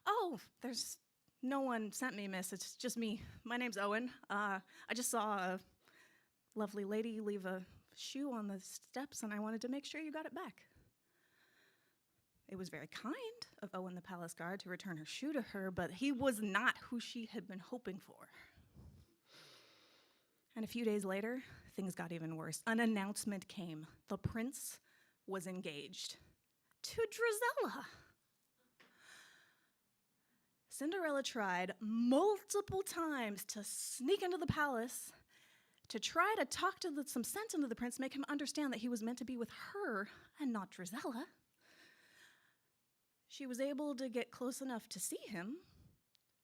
Oh, there's no one sent me, miss. It's just me. My name's Owen. I just saw a lovely lady leave a shoe on the steps, and I wanted to make sure you got it back. It was very kind of Owen the palace guard to return her shoe to her, but he was not who she had been hoping for. And a few days later, things got even worse. An announcement came. The prince was engaged to Drizella. Cinderella tried multiple times to sneak into the palace to try to talk some sense into the prince, make him understand that he was meant to be with her and not Drizella. She was able to get close enough to see him,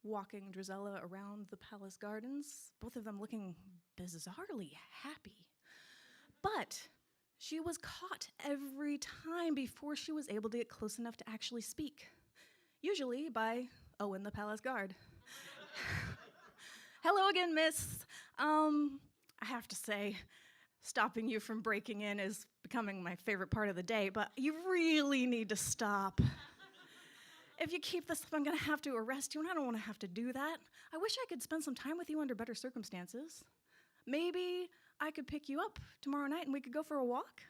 walking Drizella around the palace gardens, both of them looking bizarrely happy. But she was caught every time before she was able to get close enough to actually speak, usually by Owen the palace guard. Hello again, miss. I have to say, stopping you from breaking in is becoming my favorite part of the day, but you really need to stop. If you keep this up, I'm going to have to arrest you, and I don't want to have to do that. I wish I could spend some time with you under better circumstances. Maybe I could pick you up tomorrow night and we could go for a walk.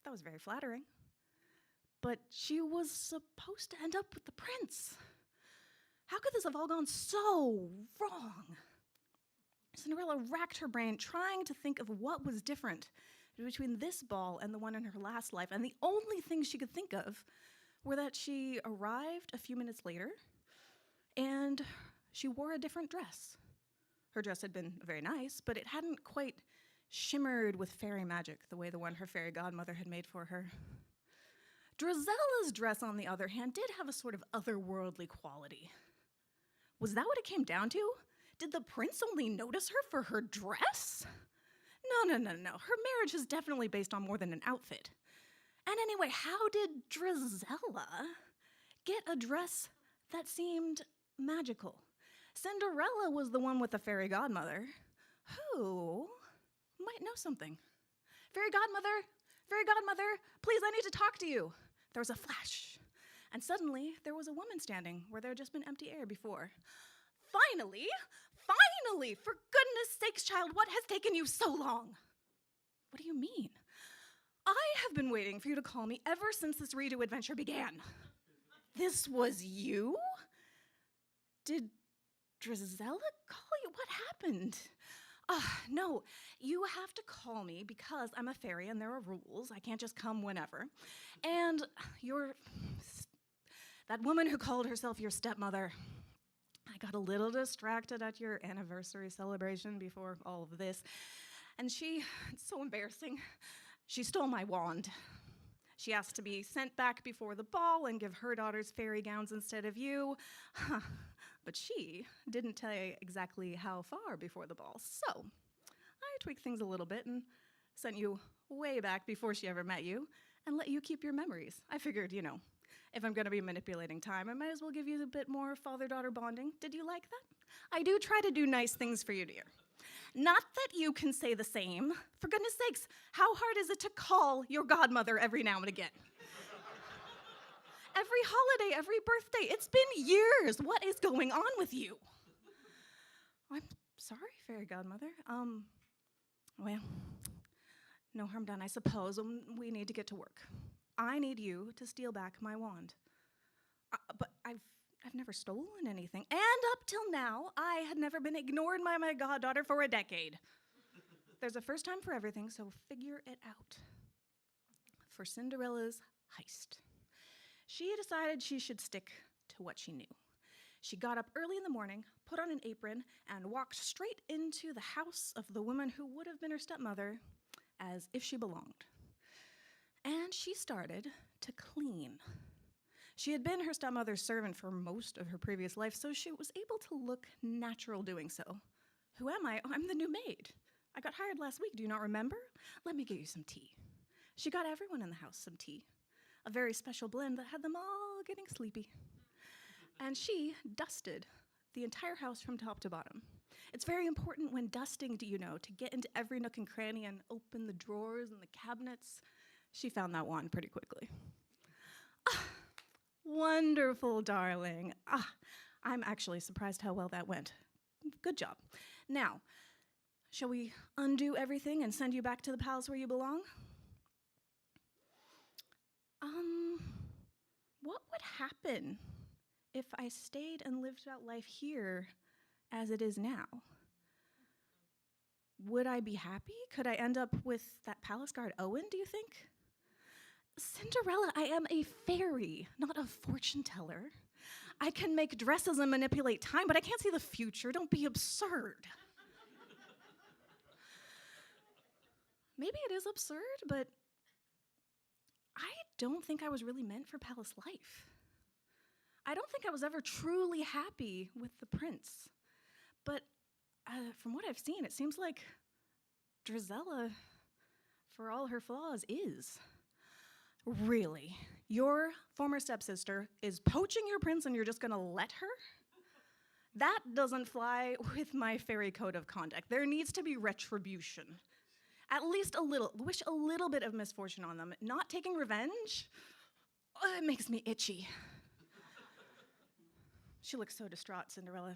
That was very flattering. But she was supposed to end up with the prince. How could this have all gone so wrong? Cinderella racked her brain trying to think of what was different between this ball and the one in her last life, and the only things she could think of were that she arrived a few minutes later and she wore a different dress. Her dress had been very nice, but it hadn't quite shimmered with fairy magic the way the one her fairy godmother had made for her. Drizella's dress, on the other hand, did have a sort of otherworldly quality. Was that what it came down to? Did the prince only notice her for her dress? No. Her marriage is definitely based on more than an outfit. And anyway, how did Drizella get a dress that seemed magical? Cinderella was the one with the fairy godmother who might know something. Fairy godmother, please, I need to talk to you. There was a flash, and suddenly there was a woman standing where there had just been empty air before. Finally, for goodness sakes, child, what has taken you so long? What do you mean? I have been waiting for you to call me ever since this redo adventure began. This was you? Did Drizella call you? What happened? No, you have to call me because I'm a fairy and there are rules. I can't just come whenever. And that woman who called herself your stepmother, I got a little distracted at your anniversary celebration before all of this. And it's so embarrassing, she stole my wand. She asked to be sent back before the ball and give her daughters fairy gowns instead of you. But she didn't tell you exactly how far before the ball. So I tweaked things a little bit and sent you way back before she ever met you and let you keep your memories. I figured, if I'm going to be manipulating time, I might as well give you a bit more father-daughter bonding. Did you like that? I do try to do nice things for you, dear. Not that you can say the same. For goodness sakes, how hard is it to call your godmother every now and again? Every holiday, every birthday. It's been years. What is going on with you? I'm sorry, fairy godmother. Well, no harm done, I suppose. We need to get to work. I need you to steal back my wand. But I've never stolen anything. And up till now, I had never been ignored by my goddaughter for a decade. There's a first time for everything, so figure it out. For Cinderella's heist, she decided she should stick to what she knew. She got up early in the morning, put on an apron, and walked straight into the house of the woman who would have been her stepmother, as if she belonged. And she started to clean. She had been her stepmother's servant for most of her previous life, so she was able to look natural doing so. Who am I? Oh, I'm the new maid. I got hired last week, do you not remember? Let me get you some tea. She got everyone in the house some tea, a very special blend that had them all getting sleepy. And she dusted the entire house from top to bottom. It's very important when dusting, do you know, to get into every nook and cranny and open the drawers and the cabinets. She found that wand pretty quickly. Ah, wonderful, darling. I'm actually surprised how well that went. Good job. Now, shall we undo everything and send you back to the palace where you belong? What would happen if I stayed and lived out life here as it is now? Would I be happy? Could I end up with that palace guard Owen, do you think? Cinderella, I am a fairy, not a fortune teller. I can make dresses and manipulate time, but I can't see the future. Don't be absurd. Maybe it is absurd, but I don't think I was really meant for palace life. I don't think I was ever truly happy with the prince. But from what I've seen, it seems like Drizella, for all her flaws, is. Really? Your former stepsister is poaching your prince and you're just gonna let her? That doesn't fly with my fairy code of conduct. There needs to be retribution. At least a little, wish a little bit of misfortune on them. Not taking revenge, it makes me itchy. She looked so distraught, Cinderella.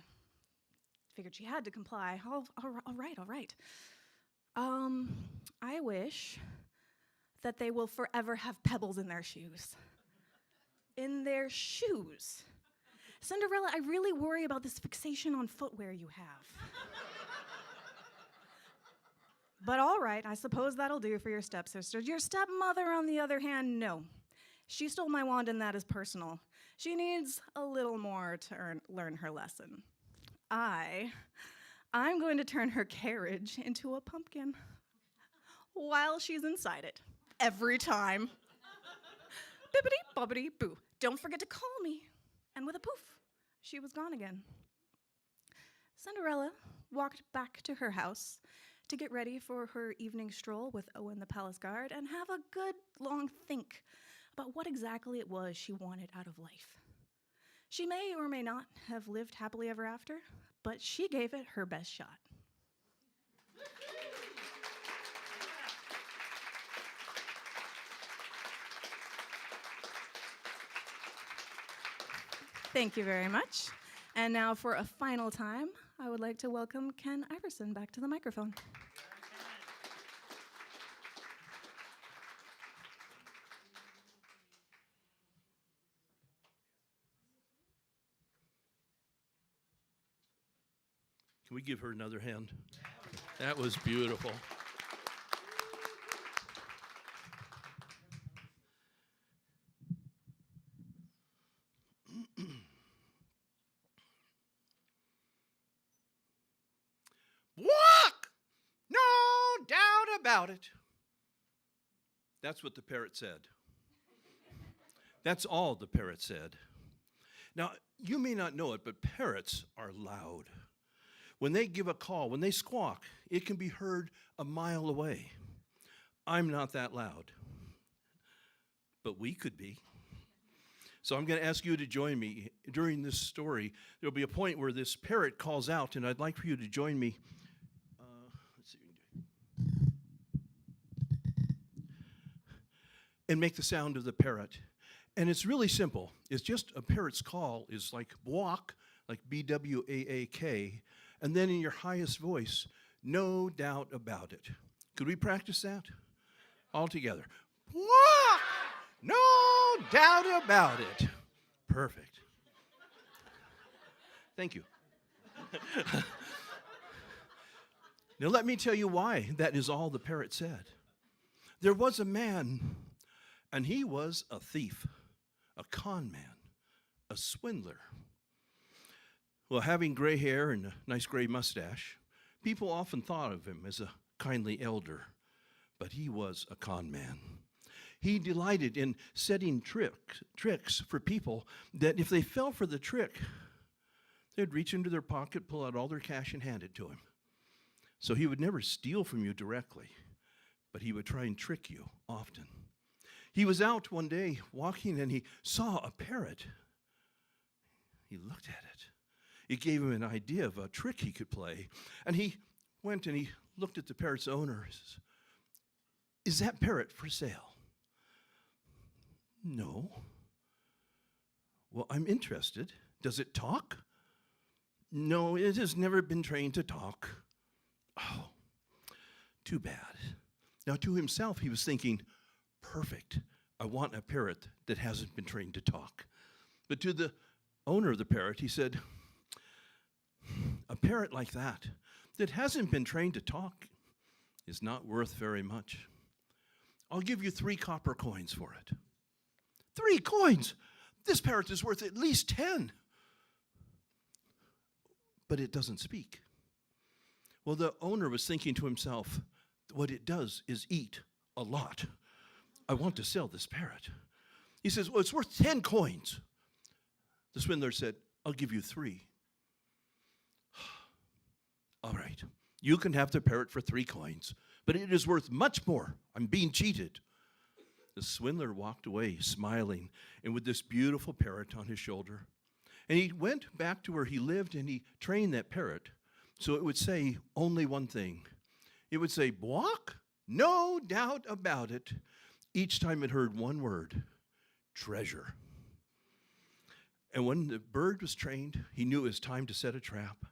Figured she had to comply. All right. I wish that they will forever have pebbles in their shoes. In their shoes. Cinderella, I really worry about this fixation on footwear you have. But all right, I suppose that'll do for your stepsister. Your stepmother, on the other hand, no. She stole my wand and that is personal. She needs a little more to learn her lesson. I'm going to turn her carriage into a pumpkin while she's inside it, every time. Bibbidi-bobbidi-boo. Don't forget to call me. And with a poof, she was gone again. Cinderella walked back to her house to get ready for her evening stroll with Owen the palace guard and have a good long think about what exactly it was she wanted out of life. She may or may not have lived happily ever after, but she gave it her best shot. Thank you very much. And now for a final time, I would like to welcome Ken Iverson back to the microphone. Can we give her another hand? That was beautiful. Walk! No doubt about it. That's what the parrot said. That's all the parrot said. Now, you may not know it, but parrots are loud. When they give a call, when they squawk, it can be heard a mile away. I'm not that loud, but we could be. So I'm going to ask you to join me during this story. There'll be a point where this parrot calls out, and I'd like for you to join me. Let's see what we can do. And make the sound of the parrot. And it's really simple. It's just a parrot's call is like walk, like B-W-A-A-K, and then in your highest voice, no doubt about it. Could we practice that? All together. Walk! No doubt about it. Perfect. Thank you. Now let me tell you why that is all the parrot said. There was a man, and he was a thief, a con man, a swindler. Well, having gray hair and a nice gray mustache, people often thought of him as a kindly elder, but he was a con man. He delighted in setting tricks for people that if they fell for the trick, they'd reach into their pocket, pull out all their cash, and hand it to him. So he would never steal from you directly, but he would try and trick you often. He was out one day walking and he saw a parrot. He looked at it. It gave him an idea of a trick he could play. And he went and he looked at the parrot's owner. He says, "Is that parrot for sale?" "No." "Well, I'm interested. Does it talk?" "No, it has never been trained to talk." "Oh, too bad." Now to himself, he was thinking, perfect. I want a parrot that hasn't been trained to talk. But to the owner of the parrot, he said, "A parrot like that hasn't been trained to talk is not worth very much. I'll give you 3 copper coins for it." 3 coins? This parrot is worth at least 10. But it doesn't speak. Well, the owner was thinking to himself, what it does is eat a lot. I want to sell this parrot. He says, "Well, it's worth 10 coins. The swindler said, "I'll give you 3. "All right, you can have the parrot for 3 coins, but it is worth much more. I'm being cheated." The swindler walked away smiling and with this beautiful parrot on his shoulder. And he went back to where he lived and he trained that parrot so it would say only one thing. It would say, "Bwok? No doubt about it," each time it heard one word, "treasure." And when the bird was trained, he knew it was time to set a trap.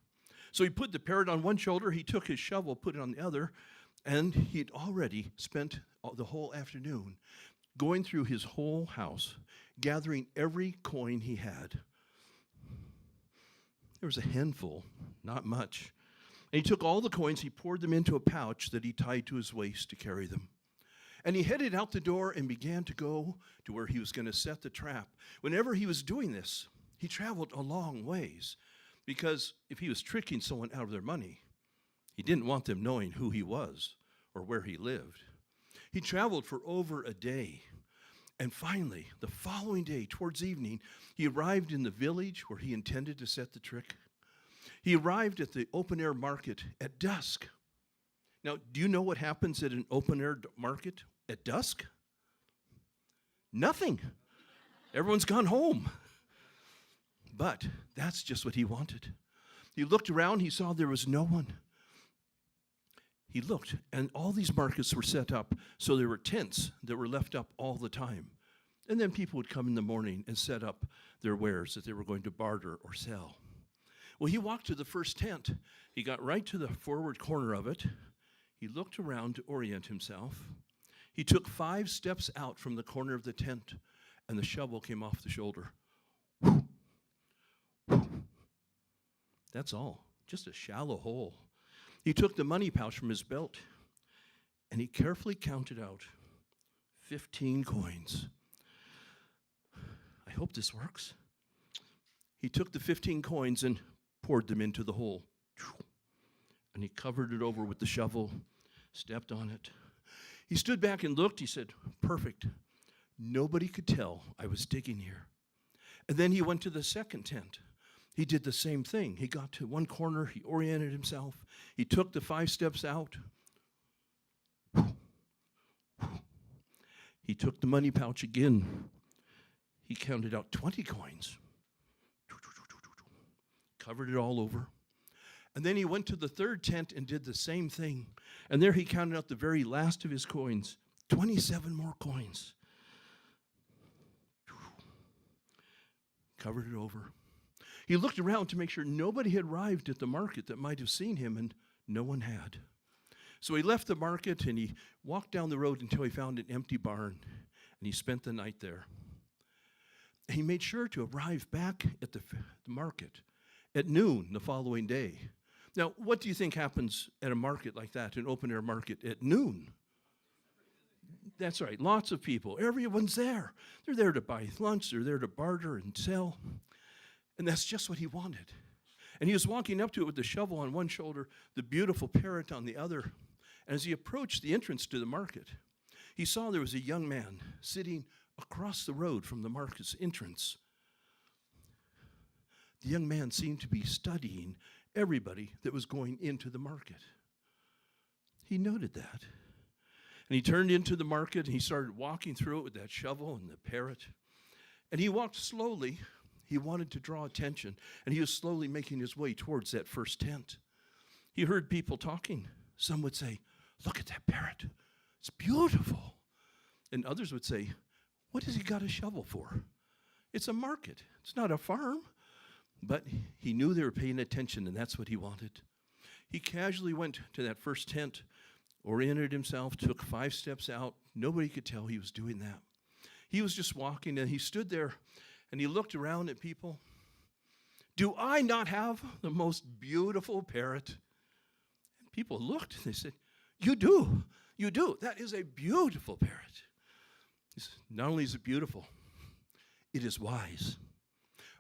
So he put the parrot on one shoulder, he took his shovel, put it on the other, and he'd already spent the whole afternoon going through his whole house, gathering every coin he had. There was a handful, not much. And he took all the coins, he poured them into a pouch that he tied to his waist to carry them. And he headed out the door and began to go to where he was going to set the trap. Whenever he was doing this, he traveled a long ways, because if he was tricking someone out of their money, he didn't want them knowing who he was or where he lived. He traveled for over a day. And finally, the following day, towards evening, he arrived in the village where he intended to set the trick. He arrived at the open-air market at dusk. Now, do you know what happens at an open-air market at dusk? Nothing. Everyone's gone home. But that's just what he wanted. He looked around, he saw there was no one. He looked, and all these markets were set up, so there were tents that were left up all the time. And then people would come in the morning and set up their wares that they were going to barter or sell. Well, he walked to the first tent. He got right to the forward corner of it. He looked around to orient himself. He took 5 steps out from the corner of the tent, and the shovel came off the shoulder. Whew. Whew. That's all, just a shallow hole. He took the money pouch from his belt, and he carefully counted out 15 coins. I hope this works. He took the 15 coins and poured them into the hole. And he covered it over with the shovel, stepped on it. He stood back and looked. He said, "Perfect. Nobody could tell I was digging here." And then he went to the second tent. He did the same thing. He got to one corner, he oriented himself, he took the 5 steps out. He took the money pouch again. He counted out 20 coins, covered it all over. And then he went to the third tent and did the same thing. And there he counted out the very last of his coins, 27 more coins. Covered it over. He looked around to make sure nobody had arrived at the market that might have seen him, and no one had. So he left the market and he walked down the road until he found an empty barn, and he spent the night there. He made sure to arrive back at the market at noon the following day. Now, what do you think happens at a market like that, an open-air market at noon? That's right, lots of people. Everyone's there. They're there to buy lunch. They're there to barter and sell. And that's just what he wanted. And he was walking up to it with the shovel on one shoulder, the beautiful parrot on the other. And as he approached the entrance to the market, he saw there was a young man sitting across the road from the market's entrance. The young man seemed to be studying everybody that was going into the market. He noted that. And he turned into the market, and he started walking through it with that shovel and the parrot. And he walked slowly. He wanted to draw attention, and he was slowly making his way towards that first tent. He heard people talking. Some would say, "Look at that parrot. It's beautiful." And others would say, "What has he got a shovel for? It's a market. It's not a farm." But he knew they were paying attention, and that's what he wanted. He casually went to that first tent, oriented himself, took 5 steps out. Nobody could tell he was doing that. He was just walking, and he stood there, and he looked around at people. "Do I not have the most beautiful parrot?" And people looked, and they said, "You do. You do. That is a beautiful parrot." He said, "Not only is it beautiful, it is wise.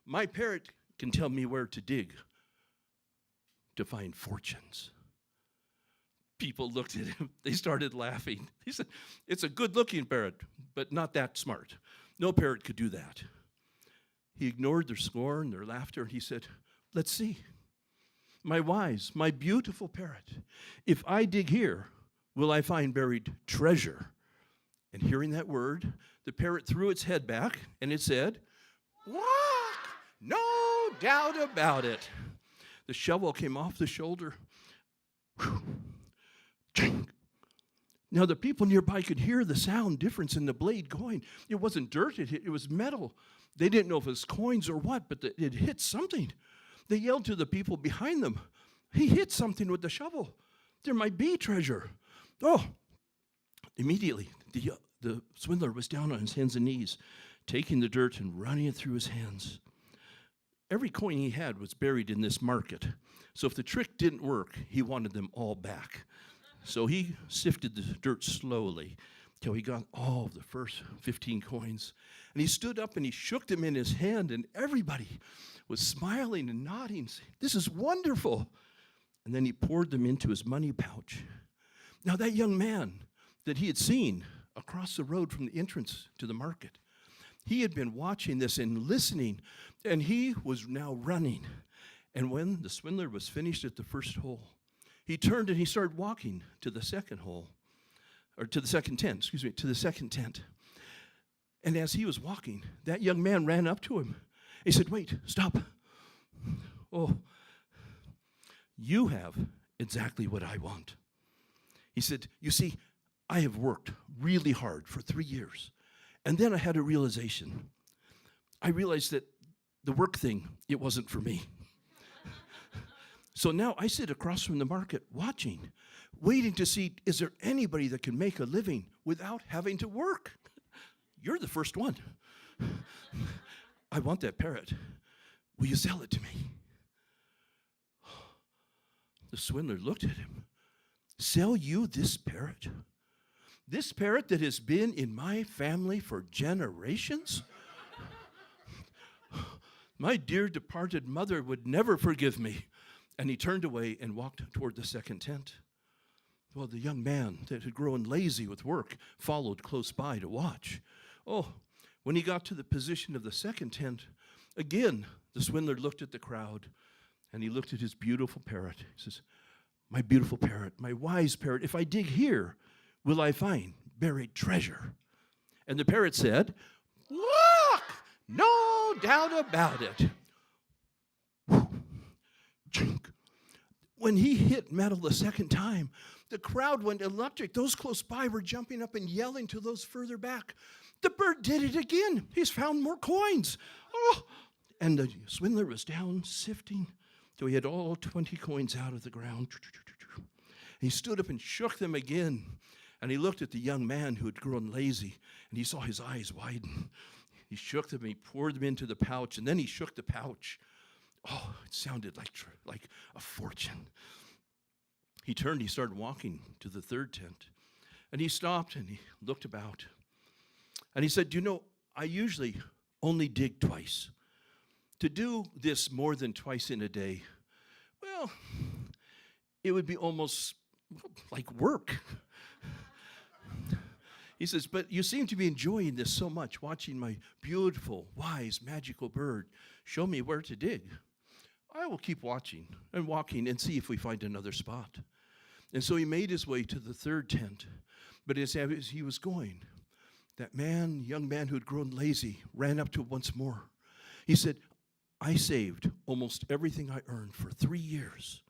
My parrot can tell me where to dig to find fortunes." People looked at him. They started laughing. He said, "It's a good-looking parrot, but not that smart. No parrot could do that." He ignored their scorn, their laughter, and he said, "Let's see. My wise, my beautiful parrot, if I dig here, will I find buried treasure?" And hearing that word, the parrot threw its head back, and it said, "Walk! No doubt about it." The shovel came off the shoulder. Now the people nearby could hear the sound difference in the blade going. It wasn't dirt, it was metal. They didn't know if it was coins or what, but it hit something. They yelled to the people behind them, "He hit something with the shovel. There might be treasure." Oh! Immediately, the swindler was down on his hands and knees, taking the dirt and running it through his hands. Every coin he had was buried in this market. So if the trick didn't work, he wanted them all back. So he sifted the dirt slowly till he got all of the first 15 coins. And he stood up and he shook them in his hand, and everybody was smiling and nodding, saying, "This is wonderful." And then he poured them into his money pouch. Now that young man that he had seen across the road from the entrance to the market, he had been watching this and listening, and he was now running. And when the swindler was finished at the first hole, he turned and he started walking to the second hole, or to the second tent, to the second tent. And as he was walking, that young man ran up to him. He said, "Wait, stop. Oh, you have exactly what I want." He said, "You see, I have worked really hard for 3 years. And then I had a realization. I realized that the work thing, it wasn't for me. So now I sit across from the market watching, waiting to see, is there anybody that can make a living without having to work? You're the first one. I want that parrot. Will you sell it to me?" The swindler looked at him. "Sell you this parrot? This parrot that has been in my family for generations? My dear departed mother would never forgive me." And he turned away and walked toward the second tent. Well, the young man that had grown lazy with work followed close by to watch. Oh, when he got to the position of the second tent, again, the swindler looked at the crowd, and he looked at his beautiful parrot. He says, "My beautiful parrot, my wise parrot, if I dig here, will I find buried treasure?" And the parrot said, "Look! No doubt about it." When he hit metal the second time, the crowd went electric. Those close by were jumping up and yelling to those further back, "The bird did it again. He's found more coins." Oh! And the swindler was down sifting till he had all 20 coins out of the ground. He stood up and shook them again. And he looked at the young man who had grown lazy, and he saw his eyes widen. He shook them, and he poured them into the pouch, and then he shook the pouch. Oh, it sounded like a fortune. He turned, he started walking to the third tent, and he stopped, and he looked about. And he said, "You know, I usually only dig twice. To do this more than twice in a day, well, it would be almost like work." He says, "But you seem to be enjoying this so much, watching my beautiful, wise, magical bird show me where to dig. I will keep watching and walking and see if we find another spot." And so he made his way to the third tent. But as he was going, that young man who had grown lazy, ran up to him once more. He said, I saved almost everything I earned for 3 years.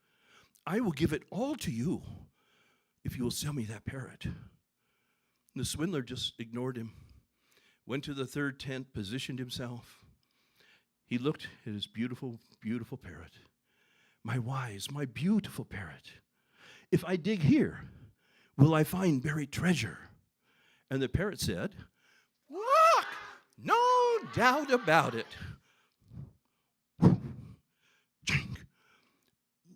I will give it all to you if you will sell me that parrot. And the swindler just ignored him, went to the third tent, positioned himself. He looked at his beautiful, beautiful parrot. My wise, my beautiful parrot. If I dig here, will I find buried treasure? And the parrot said, look, no doubt about it. Jink.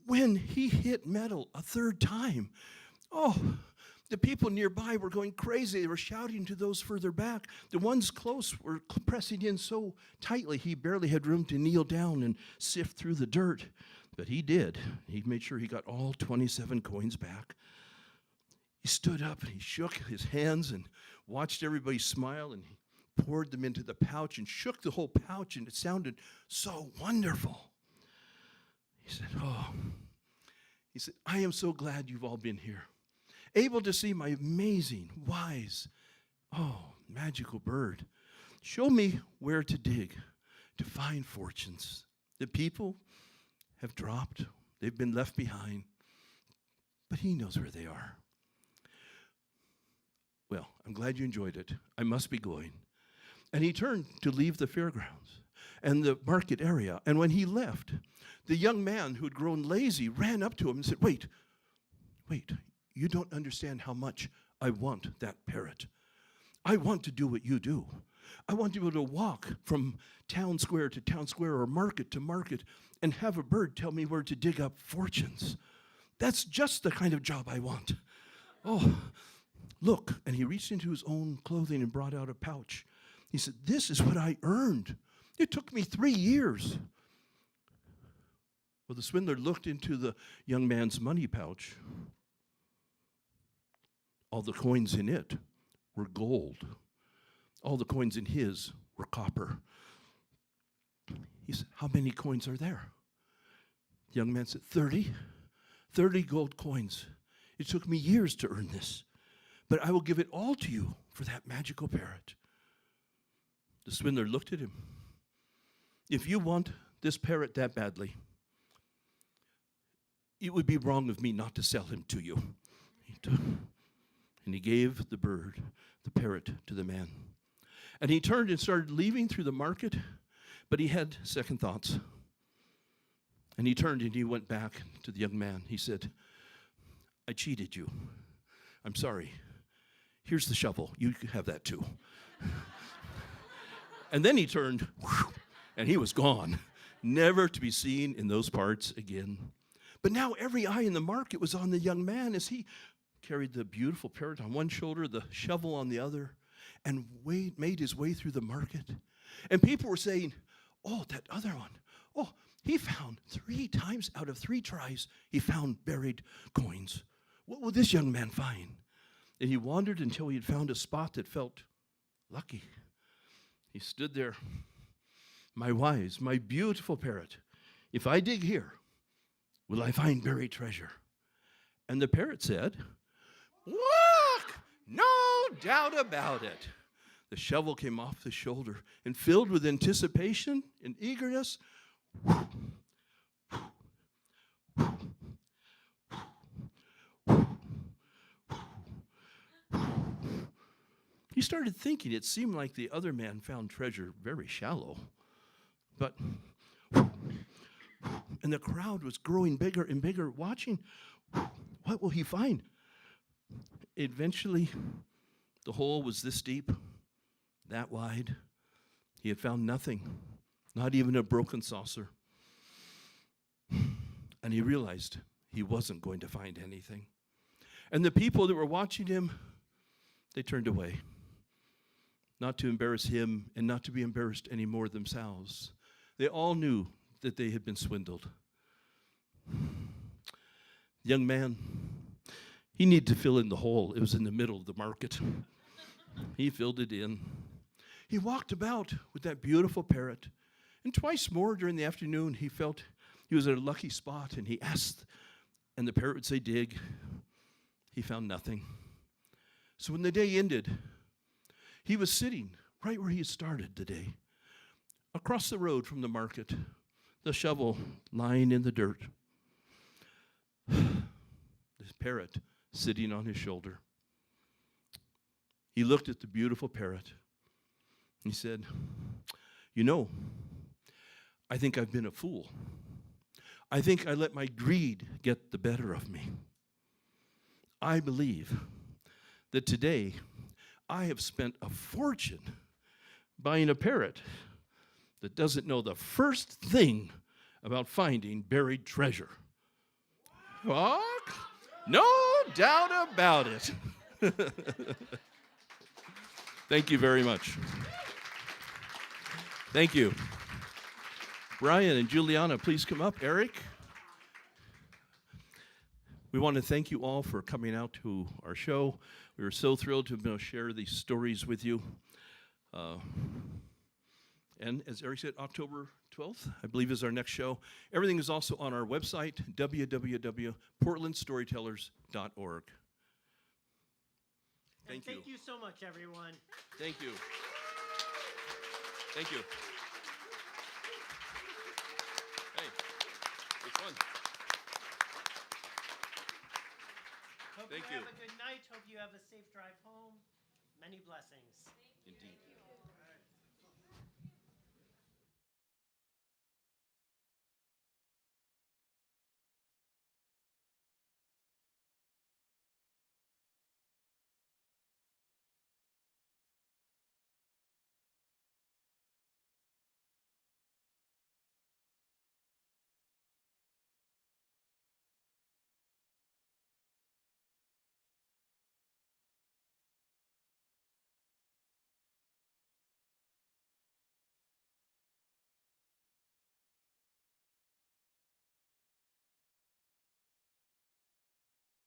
When he hit metal a third time, the people nearby were going crazy. They were shouting to those further back. The ones close were pressing in so tightly he barely had room to kneel down and sift through the dirt. But he did. He made sure he got all 27 coins back. He stood up and he shook his hands and watched everybody smile, and he poured them into the pouch and shook the whole pouch, and it sounded so wonderful. He said, I am so glad you've all been here, able to see my amazing, wise, magical bird. Show me where to dig to find fortunes. The people have dropped. They've been left behind. But he knows where they are. Well, I'm glad you enjoyed it. I must be going. And he turned to leave the fairgrounds and the market area. And when he left, the young man who had grown lazy ran up to him and said, wait, you don't understand how much I want that parrot. I want to do what you do. I want to be able to walk from town square to town square or market to market and have a bird tell me where to dig up fortunes. That's just the kind of job I want. Look. And he reached into his own clothing and brought out a pouch. He said, this is what I earned. It took me 3 years. Well, the swindler looked into the young man's money pouch. All the coins in it were gold. All the coins in his were copper. He said, how many coins are there? The young man said, 30. 30 gold coins. It took me years to earn this, but I will give it all to you for that magical parrot. The swindler looked at him. If you want this parrot that badly, it would be wrong of me not to sell him to you. And he gave the parrot, to the man. And he turned and started leaving through the market, but he had second thoughts. And he turned and he went back to the young man. He said, I cheated you. I'm sorry. Here's the shovel. You can have that too. And then he turned, and he was gone, never to be seen in those parts again. But now every eye in the market was on the young man as he carried the beautiful parrot on one shoulder, the shovel on the other, and made his way through the market. And people were saying, that other one, he found 3 times out of 3 tries, he found buried coins. What will this young man find? And he wandered until he had found a spot that felt lucky. He stood there. My wise, my beautiful parrot, if I dig here, will I find buried treasure? And the parrot said, look, no doubt about it. The shovel came off the shoulder, and filled with anticipation and eagerness, he started thinking it seemed like the other man found treasure very shallow. But, and the crowd was growing bigger and bigger, watching. What will he find? Eventually, the hole was this deep, that wide. He had found nothing, not even a broken saucer. And he realized he wasn't going to find anything. And the people that were watching him, they turned away, not to embarrass him and not to be embarrassed anymore themselves. They all knew that they had been swindled. The young man, he needed to fill in the hole. It was in the middle of the market. He filled it in. He walked about with that beautiful parrot. And twice more during the afternoon, he felt he was at a lucky spot, and he asked, and the parrot would say, dig. he found nothing. So when the day ended, he was sitting right where he had started the day, across the road from the market, the shovel lying in the dirt, this parrot sitting on his shoulder. He looked at the beautiful parrot. He said, "You know, I think I've been a fool. I think I let my greed get the better of me. I believe that today I have spent a fortune buying a parrot that doesn't know the first thing about finding buried treasure." What? No doubt about it. Thank you very much. Thank you. Brian and Juliana, please come up. Eric. We want to thank you all for coming out to our show. We are so thrilled to be able to share these stories with you. And as Eric said, October 12th, I believe, is our next show. Everything is also on our website, www.portlandstorytellers.org. Thank you. Thank you so much, everyone. Thank you. Thank you. Hey, it's fun. Hope Thank you you. have a good night. Hope you have a safe drive home. Many blessings. Indeed.